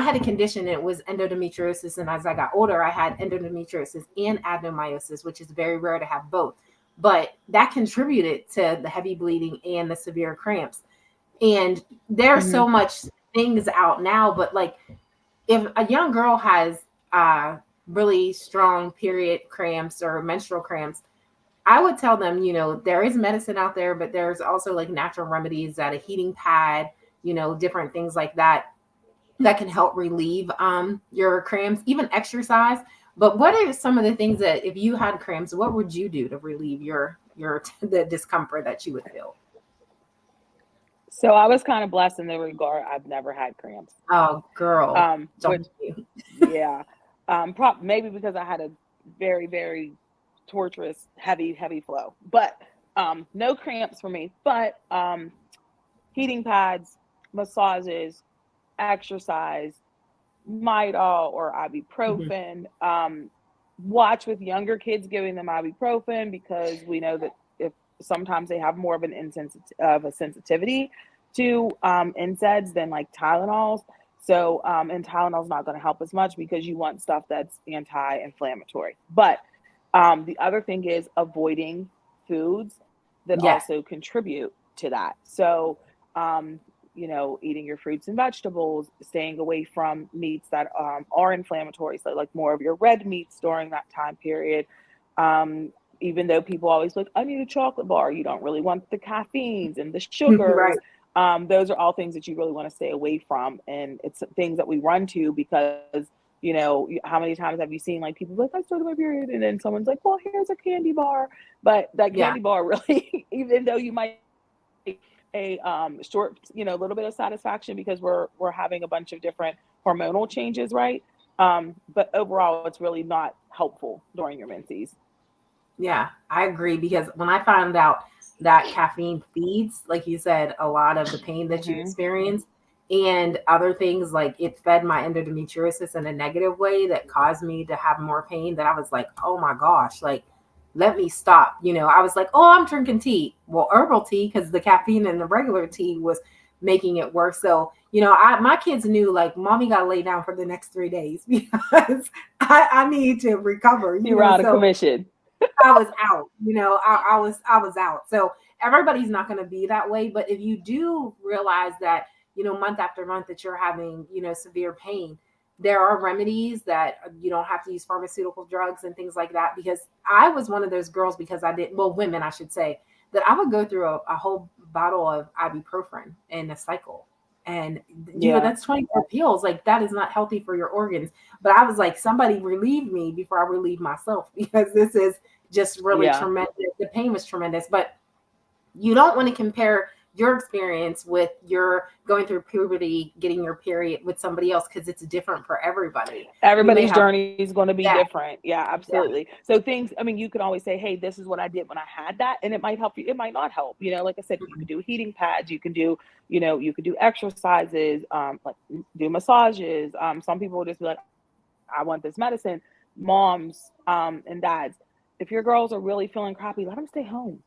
had a condition, it was endometriosis. And as I got older, I had endometriosis and adenomyosis, which is very rare to have both. But that contributed to the heavy bleeding and the severe cramps. And there's Hmm. so much things out now, but like if a young girl has really strong period cramps or menstrual cramps, I would tell them, there is medicine out there, but there's also like natural remedies that a heating pad, different things like that that can help relieve your cramps, even exercise. But what are some of the things that if you had cramps, what would you do to relieve your the discomfort that you would feel? So I was kind of blessed in the regard. I've never had cramps. Oh, girl, Which, don't you? yeah, maybe because I had a very, very torturous, heavy, heavy flow. But no cramps for me. But heating pads, massages, exercise, Midol or Mhm. ibuprofen. Watch with younger kids giving them ibuprofen, because we know that if sometimes they have more of of a sensitivity to NSAIDs than like Tylenols. So and Tylenol's not going to help as much because you want stuff that's anti-inflammatory. But the other thing is avoiding foods that Yes. also contribute to that. So um, eating your fruits and vegetables, staying away from meats that are inflammatory, so like more of your red meats during that time period. Um, Even though people always like, I need a chocolate bar, you don't really want the caffeines and the Right. sugars. Those are all things that you really want to stay away from, and it's things that we run to because how many times have you seen like people like, I started my period, and then someone's like, well, here's a candy bar, but that Yeah. candy bar really, even though you might a short, little bit of satisfaction because we're having a bunch of different hormonal changes, right? But overall, it's really not helpful during your menses. Yeah, I agree because when I found out that caffeine feeds, like you said, a lot of the pain that you Hmm. experience and other things like it fed my endometriosis in a negative way that caused me to have more pain that I was like, oh my gosh, like let me stop. I was like, oh, I'm drinking tea. Well, herbal tea because the caffeine in the regular tea was making it worse. So, my kids knew like mommy got to lay down for the next 3 days because I need to recover, You were out of so commission. I was out, I was out. So everybody's not going to be that way. But if you do realize that, month after month that you're having, severe pain, there are remedies that you don't have to use pharmaceutical drugs and things like that. Because I was one of those girls because well, women, I should say, that I would go through a whole bottle of ibuprofen in a cycle. And, Yeah, that's 24 pills. Like that is not healthy for your organs. But I was like, somebody relieve me before I relieve myself because this is just really yeah. tremendous. The pain was tremendous, but you don't want to compare your experience with your going through puberty, getting your period with somebody else because it's different for everybody. You may Everybody's have journey is going to be that. different. Yeah, Yeah. absolutely. So things, I mean, you can always say, hey, this is what I did when I had that, and it might help you, it might not help. Like I said, you could do heating pads, you can do, you could do exercises, like do massages. Some people will just be like, I want this medicine. Moms and dads, if your girls are really feeling crappy, let them stay home,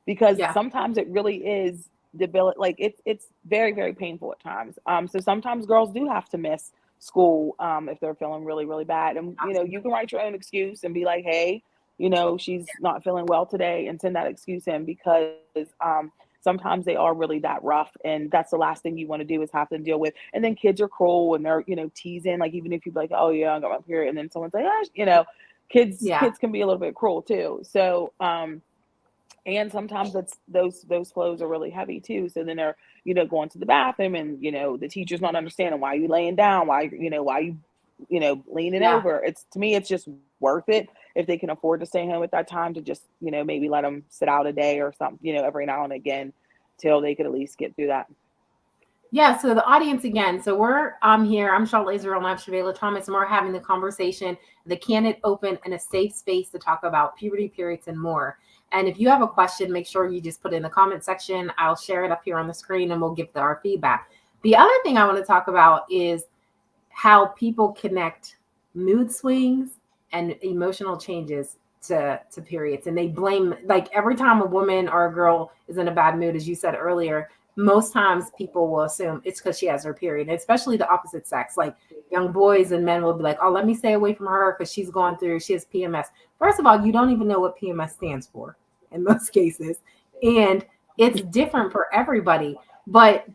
because Yeah. sometimes it really is debilitating. Like it's very, very painful at times. So sometimes girls do have to miss school if they're feeling really, really bad. And you can write your own excuse and be like, hey, she's not feeling well today, and send that excuse in, because sometimes they are really that rough, and that's the last thing you want to do is have to deal with. And then kids are cruel and they're, teasing, like even if you're like, oh yeah, I got my period, and then someone's like, ah, kids Yeah. kids can be a little bit cruel too. So and sometimes it's those flows are really heavy too. So then they're, going to the bathroom, and the teacher's not understanding why you laying down, why you leaning Yeah. over. It's, to me, it's just worth it if they can afford to stay home at that time, to just, maybe let them sit out a day or something, every now and again, till they could at least get through that. Yeah, so the audience again. So I'm here. I'm Charlotte Laser, I'm Shavela Thomas, and we're having the conversation, the candid, open, and a safe space to talk about puberty, periods, and more. And if you have a question, make sure you just put it in the comment section. I'll share it up here on the screen, and we'll give our feedback. The other thing I want to talk about is how people connect mood swings and emotional changes to periods. And they blame, like every time a woman or a girl is in a bad mood, as you said earlier, most times people will assume it's because she has her period, especially the opposite sex. Like young boys and men will be like, oh, let me stay away from her because she has PMS. First of all, you don't even know what PMS stands for in most cases. And it's different for everybody. But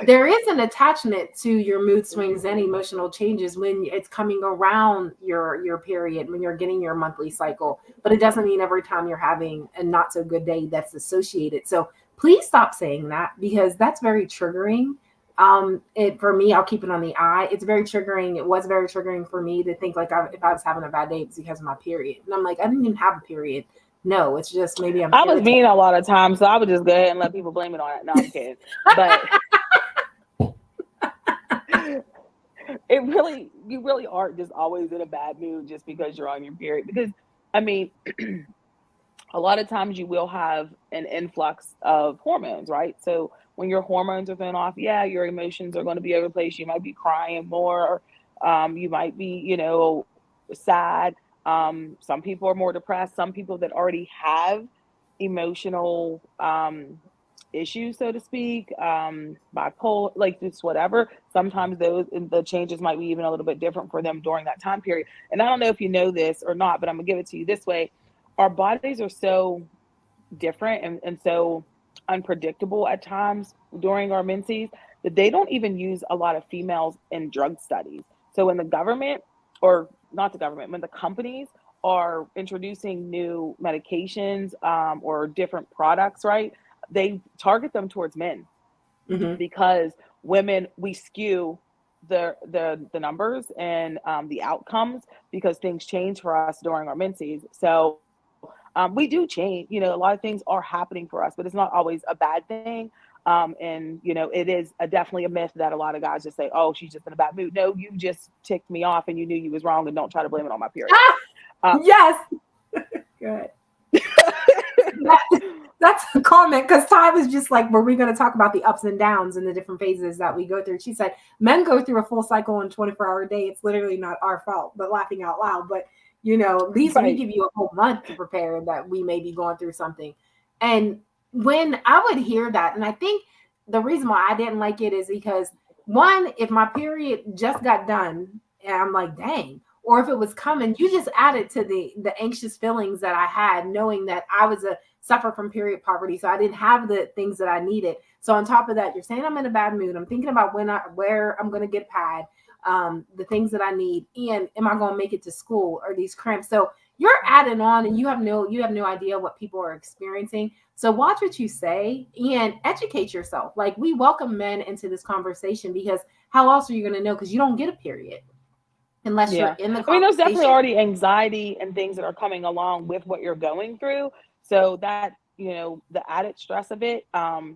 there is an attachment to your mood swings and emotional changes when it's coming around your period, when you're getting your monthly cycle. But it doesn't mean every time you're having a not so good day that's associated. So please stop saying that, because that's very triggering. For me, I'll keep it on the eye. It's very triggering. It was very triggering for me to think like if I was having a bad day, it's because of my period. And I'm like, I didn't even have a period. No, it's just maybe I'm I was irritated. mean a lot of times, so I would just go ahead and let people blame it on it. No, I'm kidding. But you really aren't just always in a bad mood just because you're on your period. Because, I mean, a lot of times you will have an influx of hormones, right? So when your hormones are thrown off, yeah, your emotions are going to be over the place. You might be crying more. You might be, sad. Some people are more depressed. Some people that already have emotional issues, so to speak, bipolar, like just whatever. Sometimes the changes might be even a little bit different for them during that time period. And I don't know if you know this or not, but I'm gonna give it to you this way. Our bodies are so different and so unpredictable at times during our menses that they don't even use a lot of females in drug studies. So when the government, or not the government, when the companies are introducing new medications, or different products, right, they target them towards men, Mm-hmm. because women, we skew the numbers and the outcomes, because things change for us during our menses. So we do change. A lot of things are happening for us, but it's not always a bad thing. And it is definitely a myth that a lot of guys just say, "Oh, she's just in a bad mood." No, you just ticked me off, and you knew you was wrong, and don't try to blame it on my period. Yes. Good. That's a comment, because Ty was just like, were we going to talk about the ups and downs and the different phases that we go through? She said, men go through a full cycle in a 24-hour day. It's literally not our fault, but laughing out loud. But, at least we give you a whole month to prepare that we may be going through something. And when I would hear that, and I think the reason why I didn't like it is because, one, if my period just got done and I'm like, dang, or if it was coming, you just added to the anxious feelings that I had, knowing that I was suffer from period poverty, so I didn't have the things that I needed. So on top of that, you're saying I'm in a bad mood. I'm thinking about where I'm going to get pad, the things that I need, and am I going to make it to school, or these cramps? So you're adding on, and you have no idea what people are experiencing. So watch what you say and educate yourself. Like, we welcome men into this conversation, because how else are you going to know? Because you don't get a period unless you're in the I mean, there's definitely conversation. already anxiety and things that are coming along with what you're going through. So that, the added stress of it, I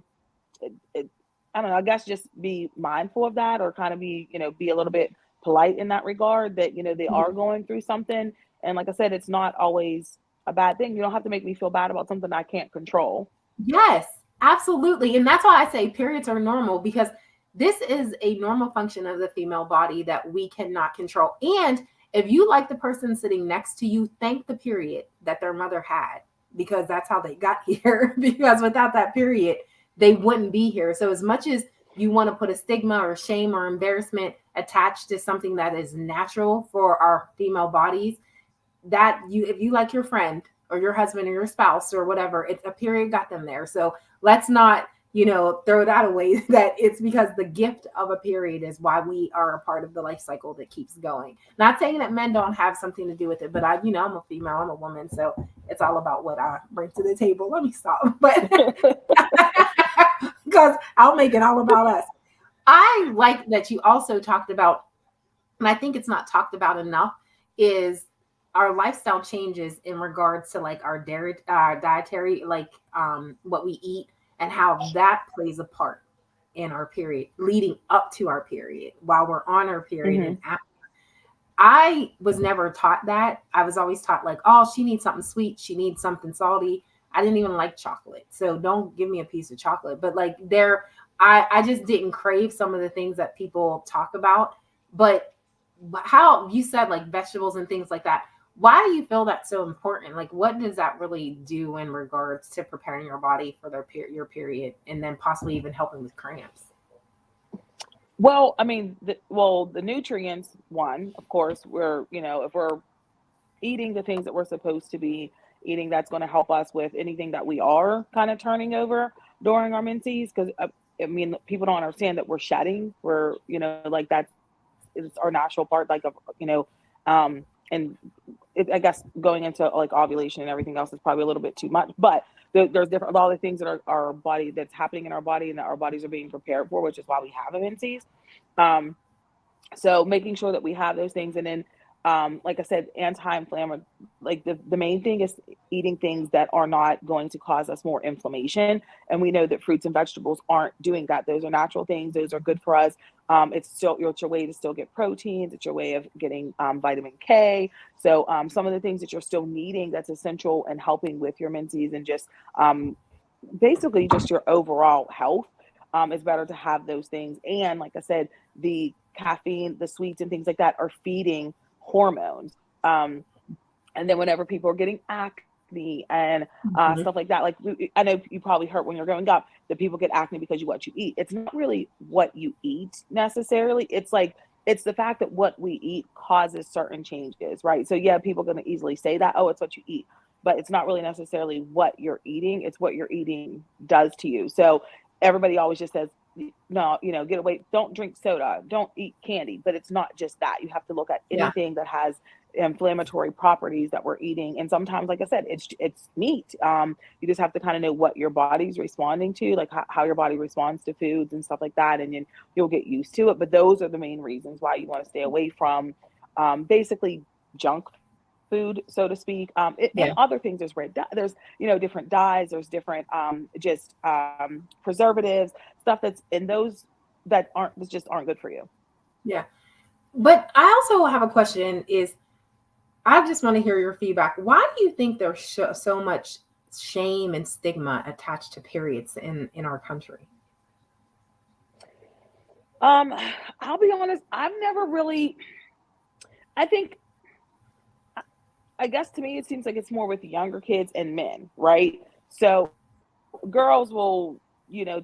don't know, I guess just be mindful of that, or kind of be a little bit polite in that regard, that, they are going through something. And like I said, it's not always a bad thing. You don't have to make me feel bad about something I can't control. Yes, absolutely. And that's why I say periods are normal, because this is a normal function of the female body that we cannot control. And if you like the person sitting next to you, thank the period that their mother had, because that's how they got here. Because without that period, they wouldn't be here. So as much as you want to put a stigma or shame or embarrassment attached to something that is natural for our female bodies, that if you like your friend or your husband or your spouse or whatever, it's a period got them there. So let's not throw that away, that it's because the gift of a period is why we are a part of the life cycle that keeps going. Not saying that men don't have something to do with it, but I'm a female, I'm a woman, so it's all about what I bring to the table. Let me stop. But because I'll make it all about us. I like that you also talked about, and I think it's not talked about enough, is our lifestyle changes in regards to like our dietary, like what we eat and how that plays a part in our period, leading up to our period, while we're on our period, Mm-hmm. and after. I was never taught that. I was always taught like, oh, she needs something sweet, she needs something salty. I didn't even like chocolate, so don't give me a piece of chocolate. But like I just didn't crave some of the things that people talk about. But how you said like vegetables and things like that. Why do you feel that's so important? Like, what does that really do in regards to preparing your body for your period, and then possibly even helping with cramps? Well, I mean, the nutrients, one, of course, if we're eating the things that we're supposed to be eating, that's going to help us with anything that we are kind of turning over during our menses. Because I mean, people don't understand that we're shedding. We're, like that's it's our natural part, like and I guess going into like ovulation and everything else is probably a little bit too much, but there's different a lot of things that are our body that's happening in our body and that our bodies are being prepared for, which is why we have menses. Um, so making sure that we have those things, and then like I said, anti-inflammatory, like the main thing is eating things that are not going to cause us more inflammation, and we know that fruits and vegetables aren't doing that. Those are natural things, those are good for us. It's your way to still get proteins, it's your way of getting vitamin K. So some of the things that you're still needing, that's essential and helping with your menses and just um, basically just your overall health. It's better to have those things. And like I said, the caffeine, the sweets, and things like that are feeding hormones. And then whenever people are getting acne and Mhm. stuff like that, like I know you probably heard when you're growing up that people get acne because of what you eat. It's not really what you eat necessarily. It's the fact that what we eat causes certain changes, right? So yeah, people are going to easily say that, oh, it's what you eat, but it's not really necessarily what you're eating. It's what you're eating does to you. So everybody always just says, no, get away, don't drink soda, don't eat candy, but it's not just that. You have to look at Yeah. anything that has inflammatory properties that we're eating. And sometimes, like I said, it's meat. You just have to kind of know what your body's responding to, like how your body responds to foods and stuff like that, and then you'll get used to it. But those are the main reasons why you want to stay away from basically junk food, so to speak. And Yeah. other things, there's different dyes, there's different just preservatives, stuff that's in those that just aren't good for you. Yeah. But I also have a question is, I just want to hear your feedback. Why do you think there's so much shame and stigma attached to periods in our country? um I'll be honest, I've never really, I think, I guess to me it seems like it's more with younger kids and men, right? So girls will,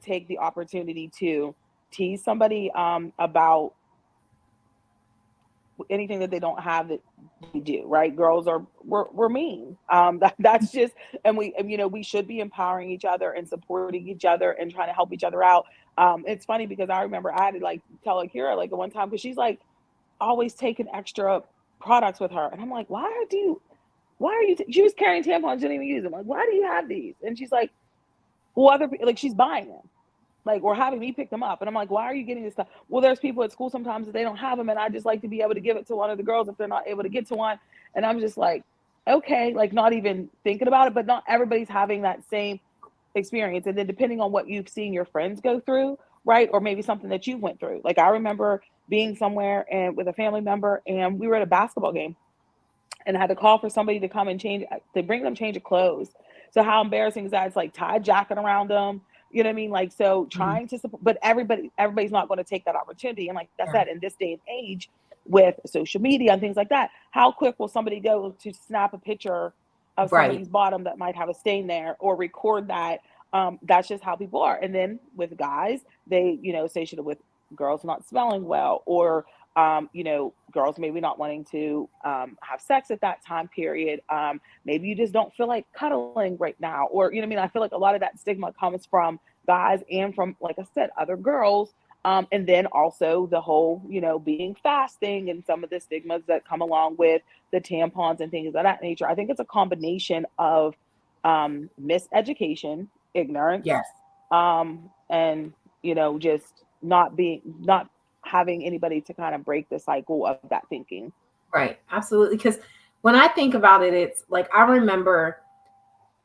take the opportunity to tease somebody about anything that they don't have that we do, right? Girls we're mean. That's just, and we should be empowering each other and supporting each other and trying to help each other out. It's funny because I remember I had to like tell Akira like at one time because she's like always taking extra products with her, and I'm like, why are you? She was carrying tampons, didn't even use them. Like, why do you have these? And she's like, well, like she's buying them, like, or having me pick them up. And I'm like, why are you getting this stuff? Well, there's people at school sometimes that they don't have them, and I just like to be able to give it to one of the girls if they're not able to get to one. And I'm just like, okay, like not even thinking about it, but not everybody's having that same experience. And then depending on what you've seen your friends go through, right? Or maybe something that you went through. Like I remember being somewhere and with a family member, and we were at a basketball game, and I had to call for somebody to come and to bring them change of clothes. So how embarrassing is that? It's like tie a jacket around them. You know what I mean? Like, so Mhm. trying to support, but everybody's not going to take that opportunity. And like I Yeah. said, in this day and age with social media and things like that, how quick will somebody go to snap a picture of Right. somebody's bottom that might have a stain there or record that? That's just how people are. And then with guys, they, say shit with girls not smelling well, or girls maybe not wanting to have sex at that time period. Maybe you just don't feel like cuddling right now, or I feel like a lot of that stigma comes from guys and from, like I said, other girls. And then also the whole, being fasting and some of the stigmas that come along with the tampons and things of that nature. I think it's a combination of miseducation, ignorance, Yes. and just not having anybody to kind of break the cycle of that thinking. Right. Absolutely. Because when I think about it, it's like I remember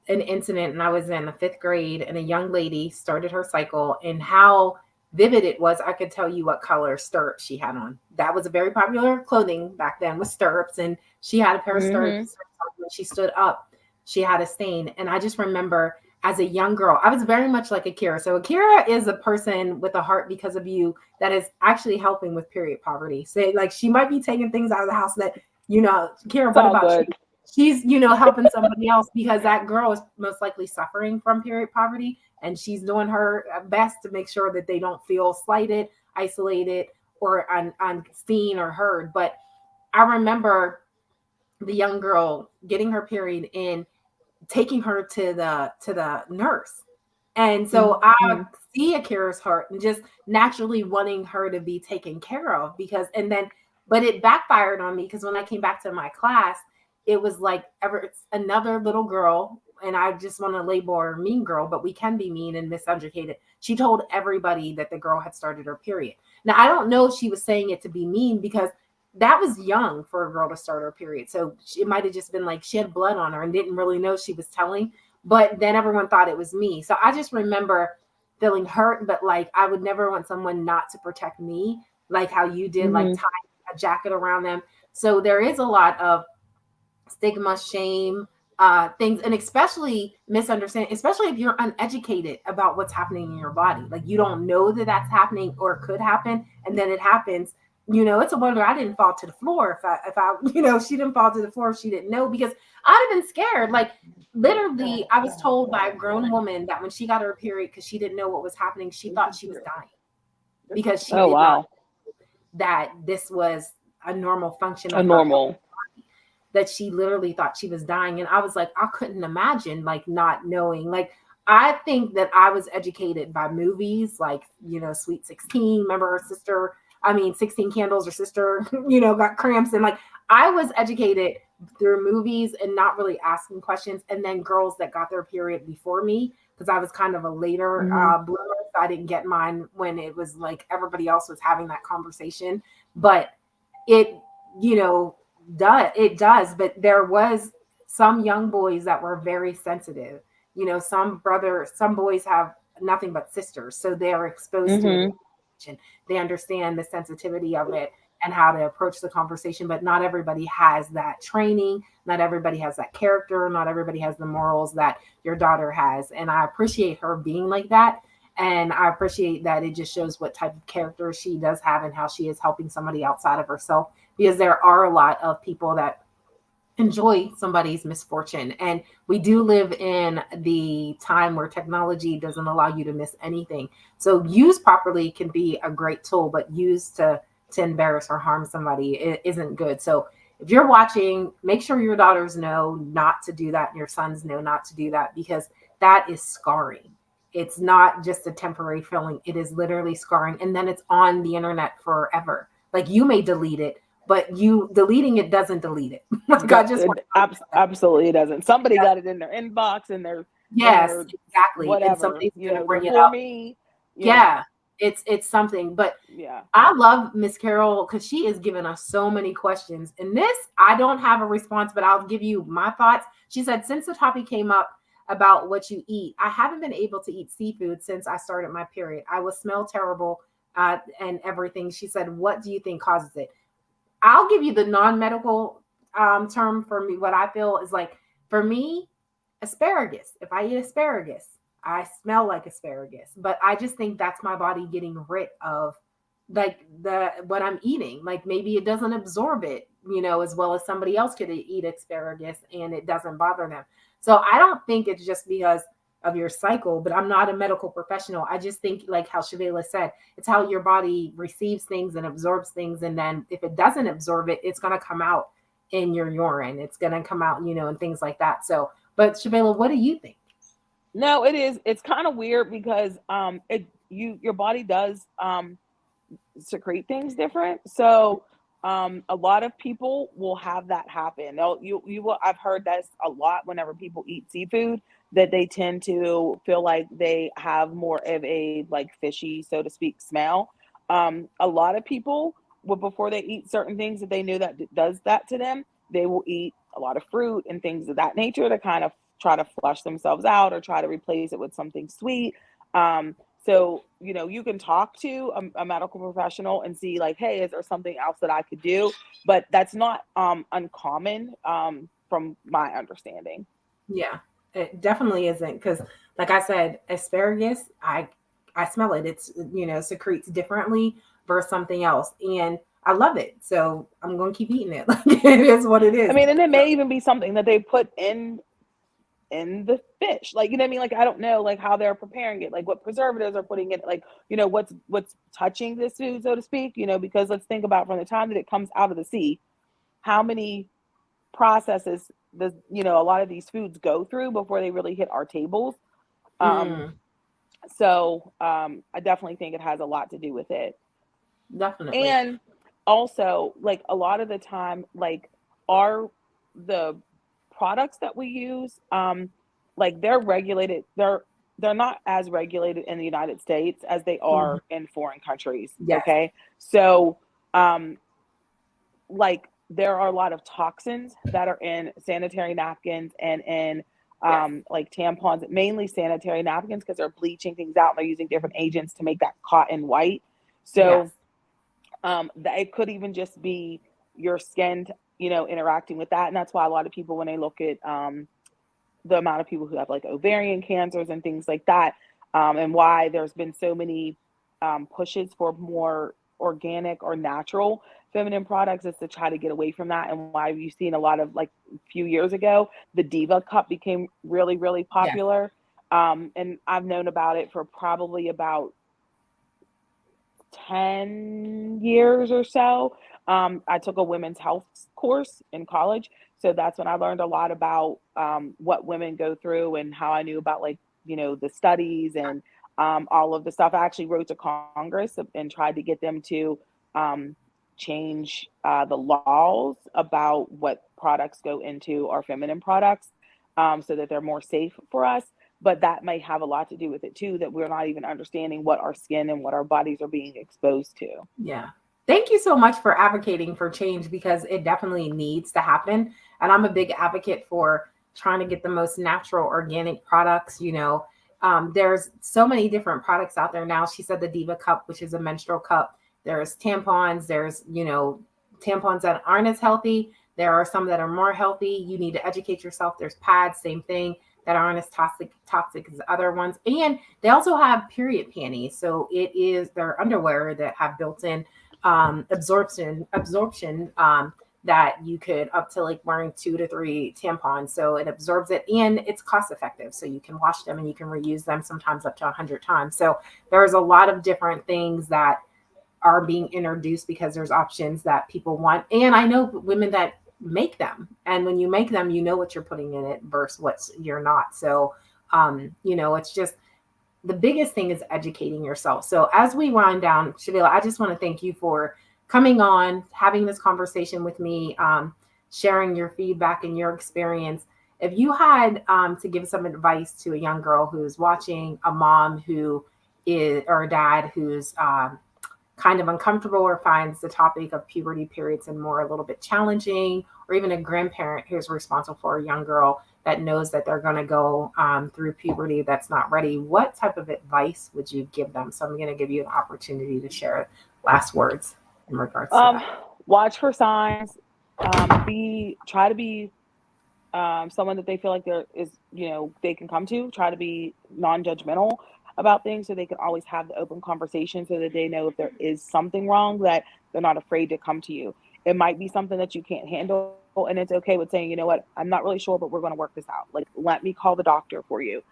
an incident, and I was in the fifth grade, and a young lady started her cycle, and how vivid it was. I could tell you what color stirrups she had on. That was a very popular clothing back then, with stirrups, and she had a pair of Hmm. stirrups on. When she stood up, she had a stain. And I just remember as a young girl, I was very much like Akira. So Akira is a person with a heart because of you that is actually helping with period poverty. So like she might be taking things out of the house that, Akira, It's what all about you? good. She's, helping somebody else because that girl is most likely suffering from period poverty, and she's doing her best to make sure that they don't feel slighted, isolated, or unseen or heard. But I remember the young girl getting her period and taking her to the nurse. And so I Hmm. see Akira's heart and just naturally wanting her to be taken care of, because and then but it backfired on me, because when I came back to my class, it was like it's another little girl, and I just want to label her mean girl, but we can be mean and miseducated. She told everybody that the girl had started her period. Now I don't know if she was saying it to be mean, because that was young for a girl to start her period. So it might have just been like she had blood on her and didn't really know she was telling. But then everyone thought it was me. So I just remember feeling hurt, but like I would never want someone not to protect me, like how you did, like Hmm. tie a jacket around them. So there is a lot of stigma, shame, things, and especially misunderstanding, especially if you're uneducated about what's happening in your body. Like you don't know that that's happening or could happen, and then it happens. It's a wonder I didn't fall to the floor. If I, she didn't fall to the floor if she didn't know, because I'd have been scared. Like literally, I was told by a grown woman that when she got her period, because she didn't know what was happening, she thought she was dying, because she Oh did not wow. that this was a normal function A of her health, normal. that she literally thought she was dying. And I was like, I couldn't imagine like not knowing. Like, I think that I was educated by movies like, Sweet 16. Remember her sister, 16 Candles, her sister, got cramps. And like, I was educated through movies and not really asking questions. And then girls that got their period before me, because I was kind of a later Hmm. bloomer. So I didn't get mine when it was like everybody else was having that conversation. But it, you know, does, but there was some young boys that were very sensitive. Some boys have nothing but sisters, so they are exposed to it. Hmm. And they understand the sensitivity of it and how to approach the conversation, but not everybody has that training, not everybody has that character, not everybody has the morals that your daughter has. And I appreciate her being like that, and I appreciate that it just shows what type of character she does have and how she is helping somebody outside of herself, because there are a lot of people that enjoy somebody's misfortune. And we do live in the time where technology doesn't allow you to miss anything. So used properly can be a great tool, but used to embarrass or harm somebody, it isn't good. So if you're watching, make sure your daughters know not to do that and your sons know not to do that, because that is scarring. It's not just a temporary feeling, it is literally scarring, and then it's on the internet forever. Like you may delete it, but you deleting it doesn't delete it. Like I just want to that. Absolutely doesn't. Somebody Yeah. got it in their inbox and Yes, their exactly. And whatever, somebody's gonna their bring it for up. me. Yeah. Yeah, it's something. But Yeah. I love Miss Carol because she has given us so many questions. And this, I don't have a response, but I'll give you my thoughts. She said, since the topic came up about what you eat, I haven't been able to eat seafood since I started my period. I will smell terrible and everything. She said, what do you think causes it? I'll give you the non-medical term for me. What I feel is like, for me, asparagus. If I eat asparagus, I smell like asparagus. But I just think that's my body getting rid of like the what I'm eating. Like maybe it doesn't absorb it, as well as somebody else could eat asparagus and it doesn't bother them. So I don't think it's just because of your cycle, but I'm not a medical professional. I just think, like how Shavela said, it's how your body receives things and absorbs things. And then if it doesn't absorb it, it's going to come out in your urine. It's going to come out, and things like that. So, but Shavela, what do you think? No, it is. It's kind of weird because your body does secrete things different. So a lot of people will have that happen. You will. I've heard this a lot whenever people eat seafood, that they tend to feel like they have more of a like fishy, so to speak, smell. A lot of people, well, before they eat certain things that they know that does that to them, they will eat a lot of fruit and things of that nature to kind of try to flush themselves out or try to replace it with something sweet. So, you can talk to a medical professional and see like, hey, is there something else that I could do? But that's not uncommon from my understanding. Yeah, it definitely isn't because, like I said, asparagus, I smell it. It's secretes differently versus something else, and I love it. So I'm gonna keep eating it. Like it is what it I is. mean, and it So may even be something that they put in the fish. Like, you know what I mean? Like, I don't know like how they're preparing it, like what preservatives are putting in, like, what's touching this food, so to speak, because let's think about from the time that it comes out of the sea, how many processes does a lot of these foods go through before they really hit our tables. Um, mm, so I definitely think it has a lot to do with it. definitely. And also, like a lot of the time, like are the products that we use, like they're not as regulated in the United States as they Mhm. are in foreign countries. Yes. Okay. So um like there are a lot of toxins that are in sanitary napkins and in Yes. like tampons, mainly sanitary napkins, because they're bleaching things out and they're using different agents to make that cotton white. Yes. So that it could even just be your skin, interacting with that. And that's why a lot of people, when they look at the amount of people who have like ovarian cancers and things like that, and why there's been so many pushes for more organic or natural feminine products, is to try to get away from that. And why you've seen a lot of, like, a few years ago, the Diva Cup became really, really Yes. popular. And I've known about it for probably about 10 years or so. I took a women's health course in college. So that's when I learned a lot about what women go through and how I knew about, like, the studies and all of the stuff. I actually wrote to Congress and tried to get them to um, change the laws about what products go into our feminine products, so that they're more safe for us. But that may have a lot to do with it too, that we're not even understanding what our skin and what our bodies are being exposed to. Yeah. Thank you so much for advocating for change because it definitely needs to happen. And I'm a big advocate for trying to get the most natural, organic products. There's so many different products out there now. She said the Diva Cup, which is a menstrual cup. There's tampons. There's, tampons that aren't as healthy. There are some that are more healthy. You need to educate yourself. There's pads, same thing, that aren't as toxic as other ones. And they also have period panties. So it is their underwear that have built-in absorption that you could up to like wearing 2 to 3 tampons. So it absorbs it and it's cost effective. So you can wash them and you can reuse them sometimes up to 100 times. So there's a lot of different things that are being introduced because there's options that people want. And I know women that make them. And when you make them, you know what you're putting in it versus what you're not. So, it's just the biggest thing is educating yourself. So as we wind down, Shavila, I just want to thank you for coming on, having this conversation with me, sharing your feedback and your experience. If you had to give some advice to a young girl who's watching, a mom who is, or a dad who's kind of uncomfortable or finds the topic of puberty periods and more a little bit challenging, or even a grandparent who's responsible for a young girl that knows that they're going to go through puberty that's not ready, what type of advice would you give them? So I'm going to give you an opportunity to share last words in regards to Um, that. Watch for signs. Try to be someone that they feel like there is, they can come to. Try to be non-judgmental about things, so they can always have the open conversation, so that they know if there is something wrong, that they're not afraid to come to you. It might be something that you can't handle, and it's okay with saying, you know what, I'm not really sure, but we're going to work this out. Like, let me call the doctor for you,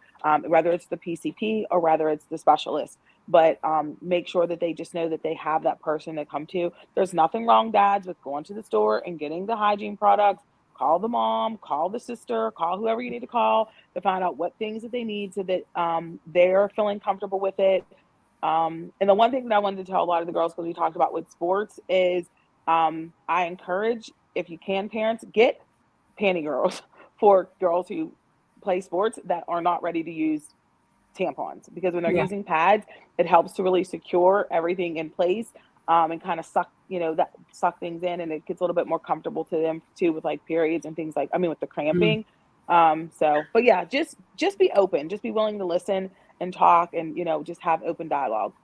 whether it's the PCP or whether it's the specialist. But make sure that they just know that they have that person to come to. There's nothing wrong, dads, with going to the store and getting the hygiene products, call the mom, call the sister, call whoever you need to call to find out what things that they need so that they're feeling comfortable with it. And the one thing that I wanted to tell a lot of the girls, because we talked about with sports, is I encourage, if you can, parents, get panty girls for girls who play sports that are not ready to use tampons, because when they're Yeah. using pads, it helps to really secure everything in place, and kind of suck, that suck things in, and it gets a little bit more comfortable to them too with like periods and things like, I mean, with the Mm. cramping. So, but yeah, just be open, just be willing to listen and talk, and just have open dialogue.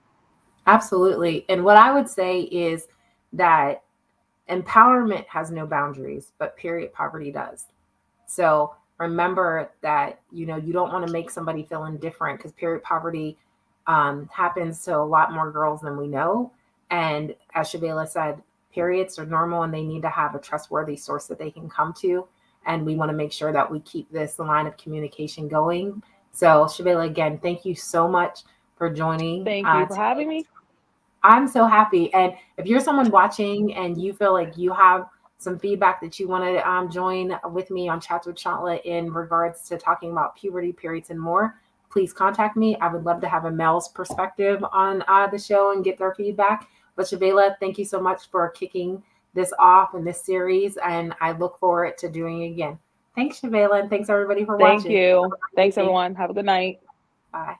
Absolutely. And what I would say is that empowerment has no boundaries, but period poverty does. So remember that, you don't want to make somebody feel indifferent, because period poverty happens to a lot more girls than we know. And as Shabela said, periods are normal and they need to have a trustworthy source that they can come to. And we want to make sure that we keep this line of communication going. So Shabela, again, thank you so much for joining. Thank you for having me. I'm so happy. And if you're someone watching and you feel like you have some feedback that you want to join with me on Chats with Shantla in regards to talking about puberty, periods, and more, please contact me. I would love to have a male's perspective on the show and get their feedback. But Shabela, thank you so much for kicking this off in this series, and I look forward to doing it again. Thanks, Shabela, and thanks everybody for Thank watching. Have you. a great Thanks, evening. everyone. Have a good night. Bye.